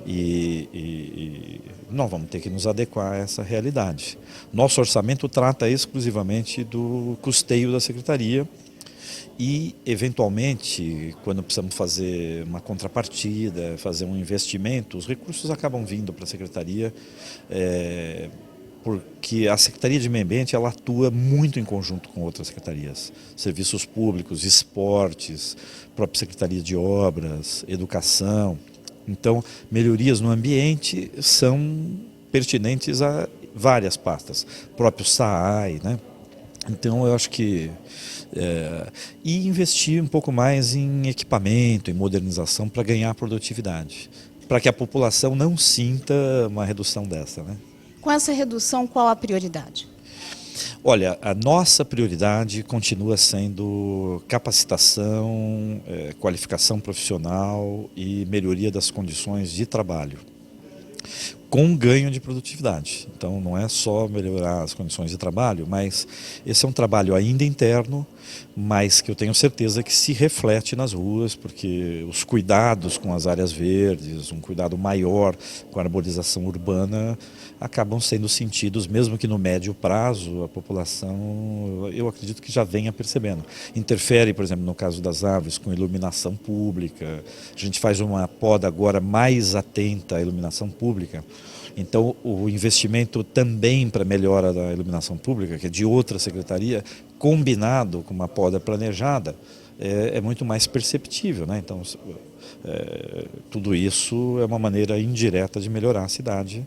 E nós vamos ter que nos adequar a essa realidade. Nosso orçamento trata exclusivamente do custeio da secretaria e, eventualmente, quando precisamos fazer uma contrapartida, fazer um investimento, os recursos acabam vindo para a secretaria, porque a Secretaria de Meio Ambiente ela atua muito em conjunto com outras secretarias, serviços públicos, esportes, própria Secretaria de Obras, Educação. Então, melhorias no ambiente são pertinentes a várias pastas, próprio SAAI, né? Então, eu acho que e investir um pouco mais em equipamento, em modernização para ganhar produtividade, para que a população não sinta uma redução dessa, né? Com essa redução, qual a prioridade? Olha, a nossa prioridade continua sendo capacitação, qualificação profissional e melhoria das condições de trabalho, com ganho de produtividade. Então não é só melhorar as condições de trabalho, mas esse é um trabalho ainda interno, mas que eu tenho certeza que se reflete nas ruas, porque os cuidados com as áreas verdes, um cuidado maior com a arborização urbana, acabam sendo sentidos, mesmo que no médio prazo a população, eu acredito que já venha percebendo. Interfere, por exemplo, no caso das árvores, com iluminação pública. A gente faz uma poda agora mais atenta à iluminação pública. Então, o investimento também para melhora da iluminação pública, que é de outra secretaria, combinado com uma poda planejada, é muito mais perceptível, né? Então, tudo isso é uma maneira indireta de melhorar a cidade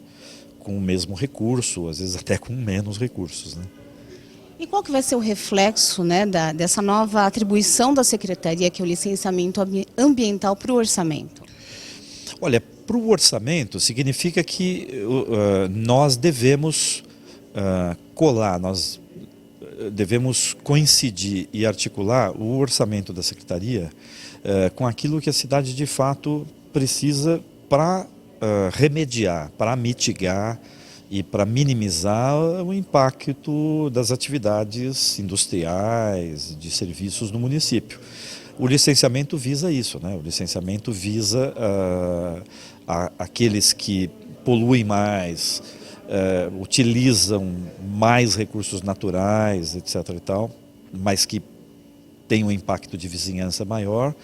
com o mesmo recurso, às vezes até com menos recursos, né? E qual que vai ser o reflexo, né, dessa nova atribuição da secretaria, que é o licenciamento ambiental, para o orçamento? Olha, para o orçamento significa que nós devemos nós devemos coincidir e articular o orçamento da secretaria com aquilo que a cidade de fato precisa para remediar, para mitigar e para minimizar o impacto das atividades industriais, de serviços no município. O licenciamento visa isso, né? O licenciamento visa aqueles que poluem mais, utilizam mais recursos naturais, etc. e tal, mas que têm um impacto de vizinhança maior,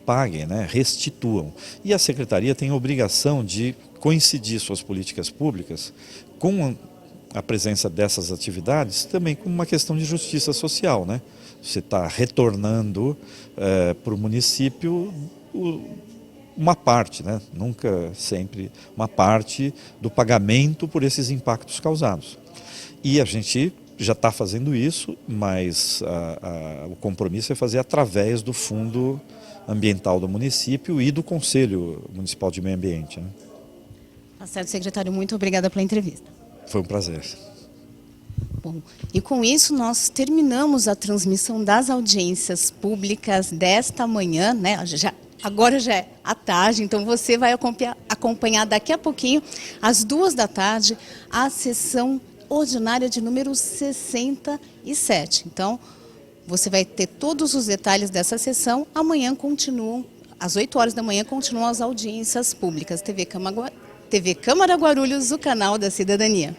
paguem, né? Restituam. E a secretaria tem a obrigação de coincidir suas políticas públicas com a presença dessas atividades, também com uma questão de justiça social, né? Você está retornando para o município uma parte, né? Nunca sempre uma parte do pagamento por esses impactos causados. E a gente já está fazendo isso, mas o compromisso é fazer através do Fundo Ambiental do município e do Conselho Municipal de Meio Ambiente, né? Tá certo, secretário. Muito obrigada pela entrevista. Foi um prazer. Bom, e com isso nós terminamos a transmissão das audiências públicas desta manhã, né? Agora já é à tarde, então você vai acompanhar daqui a pouquinho, às 2h, a sessão ordinária de número 67. Então, você vai ter todos os detalhes dessa sessão. Amanhã continuam, às 8h, continuam as audiências públicas. TV Câmara Guarulhos, o canal da cidadania.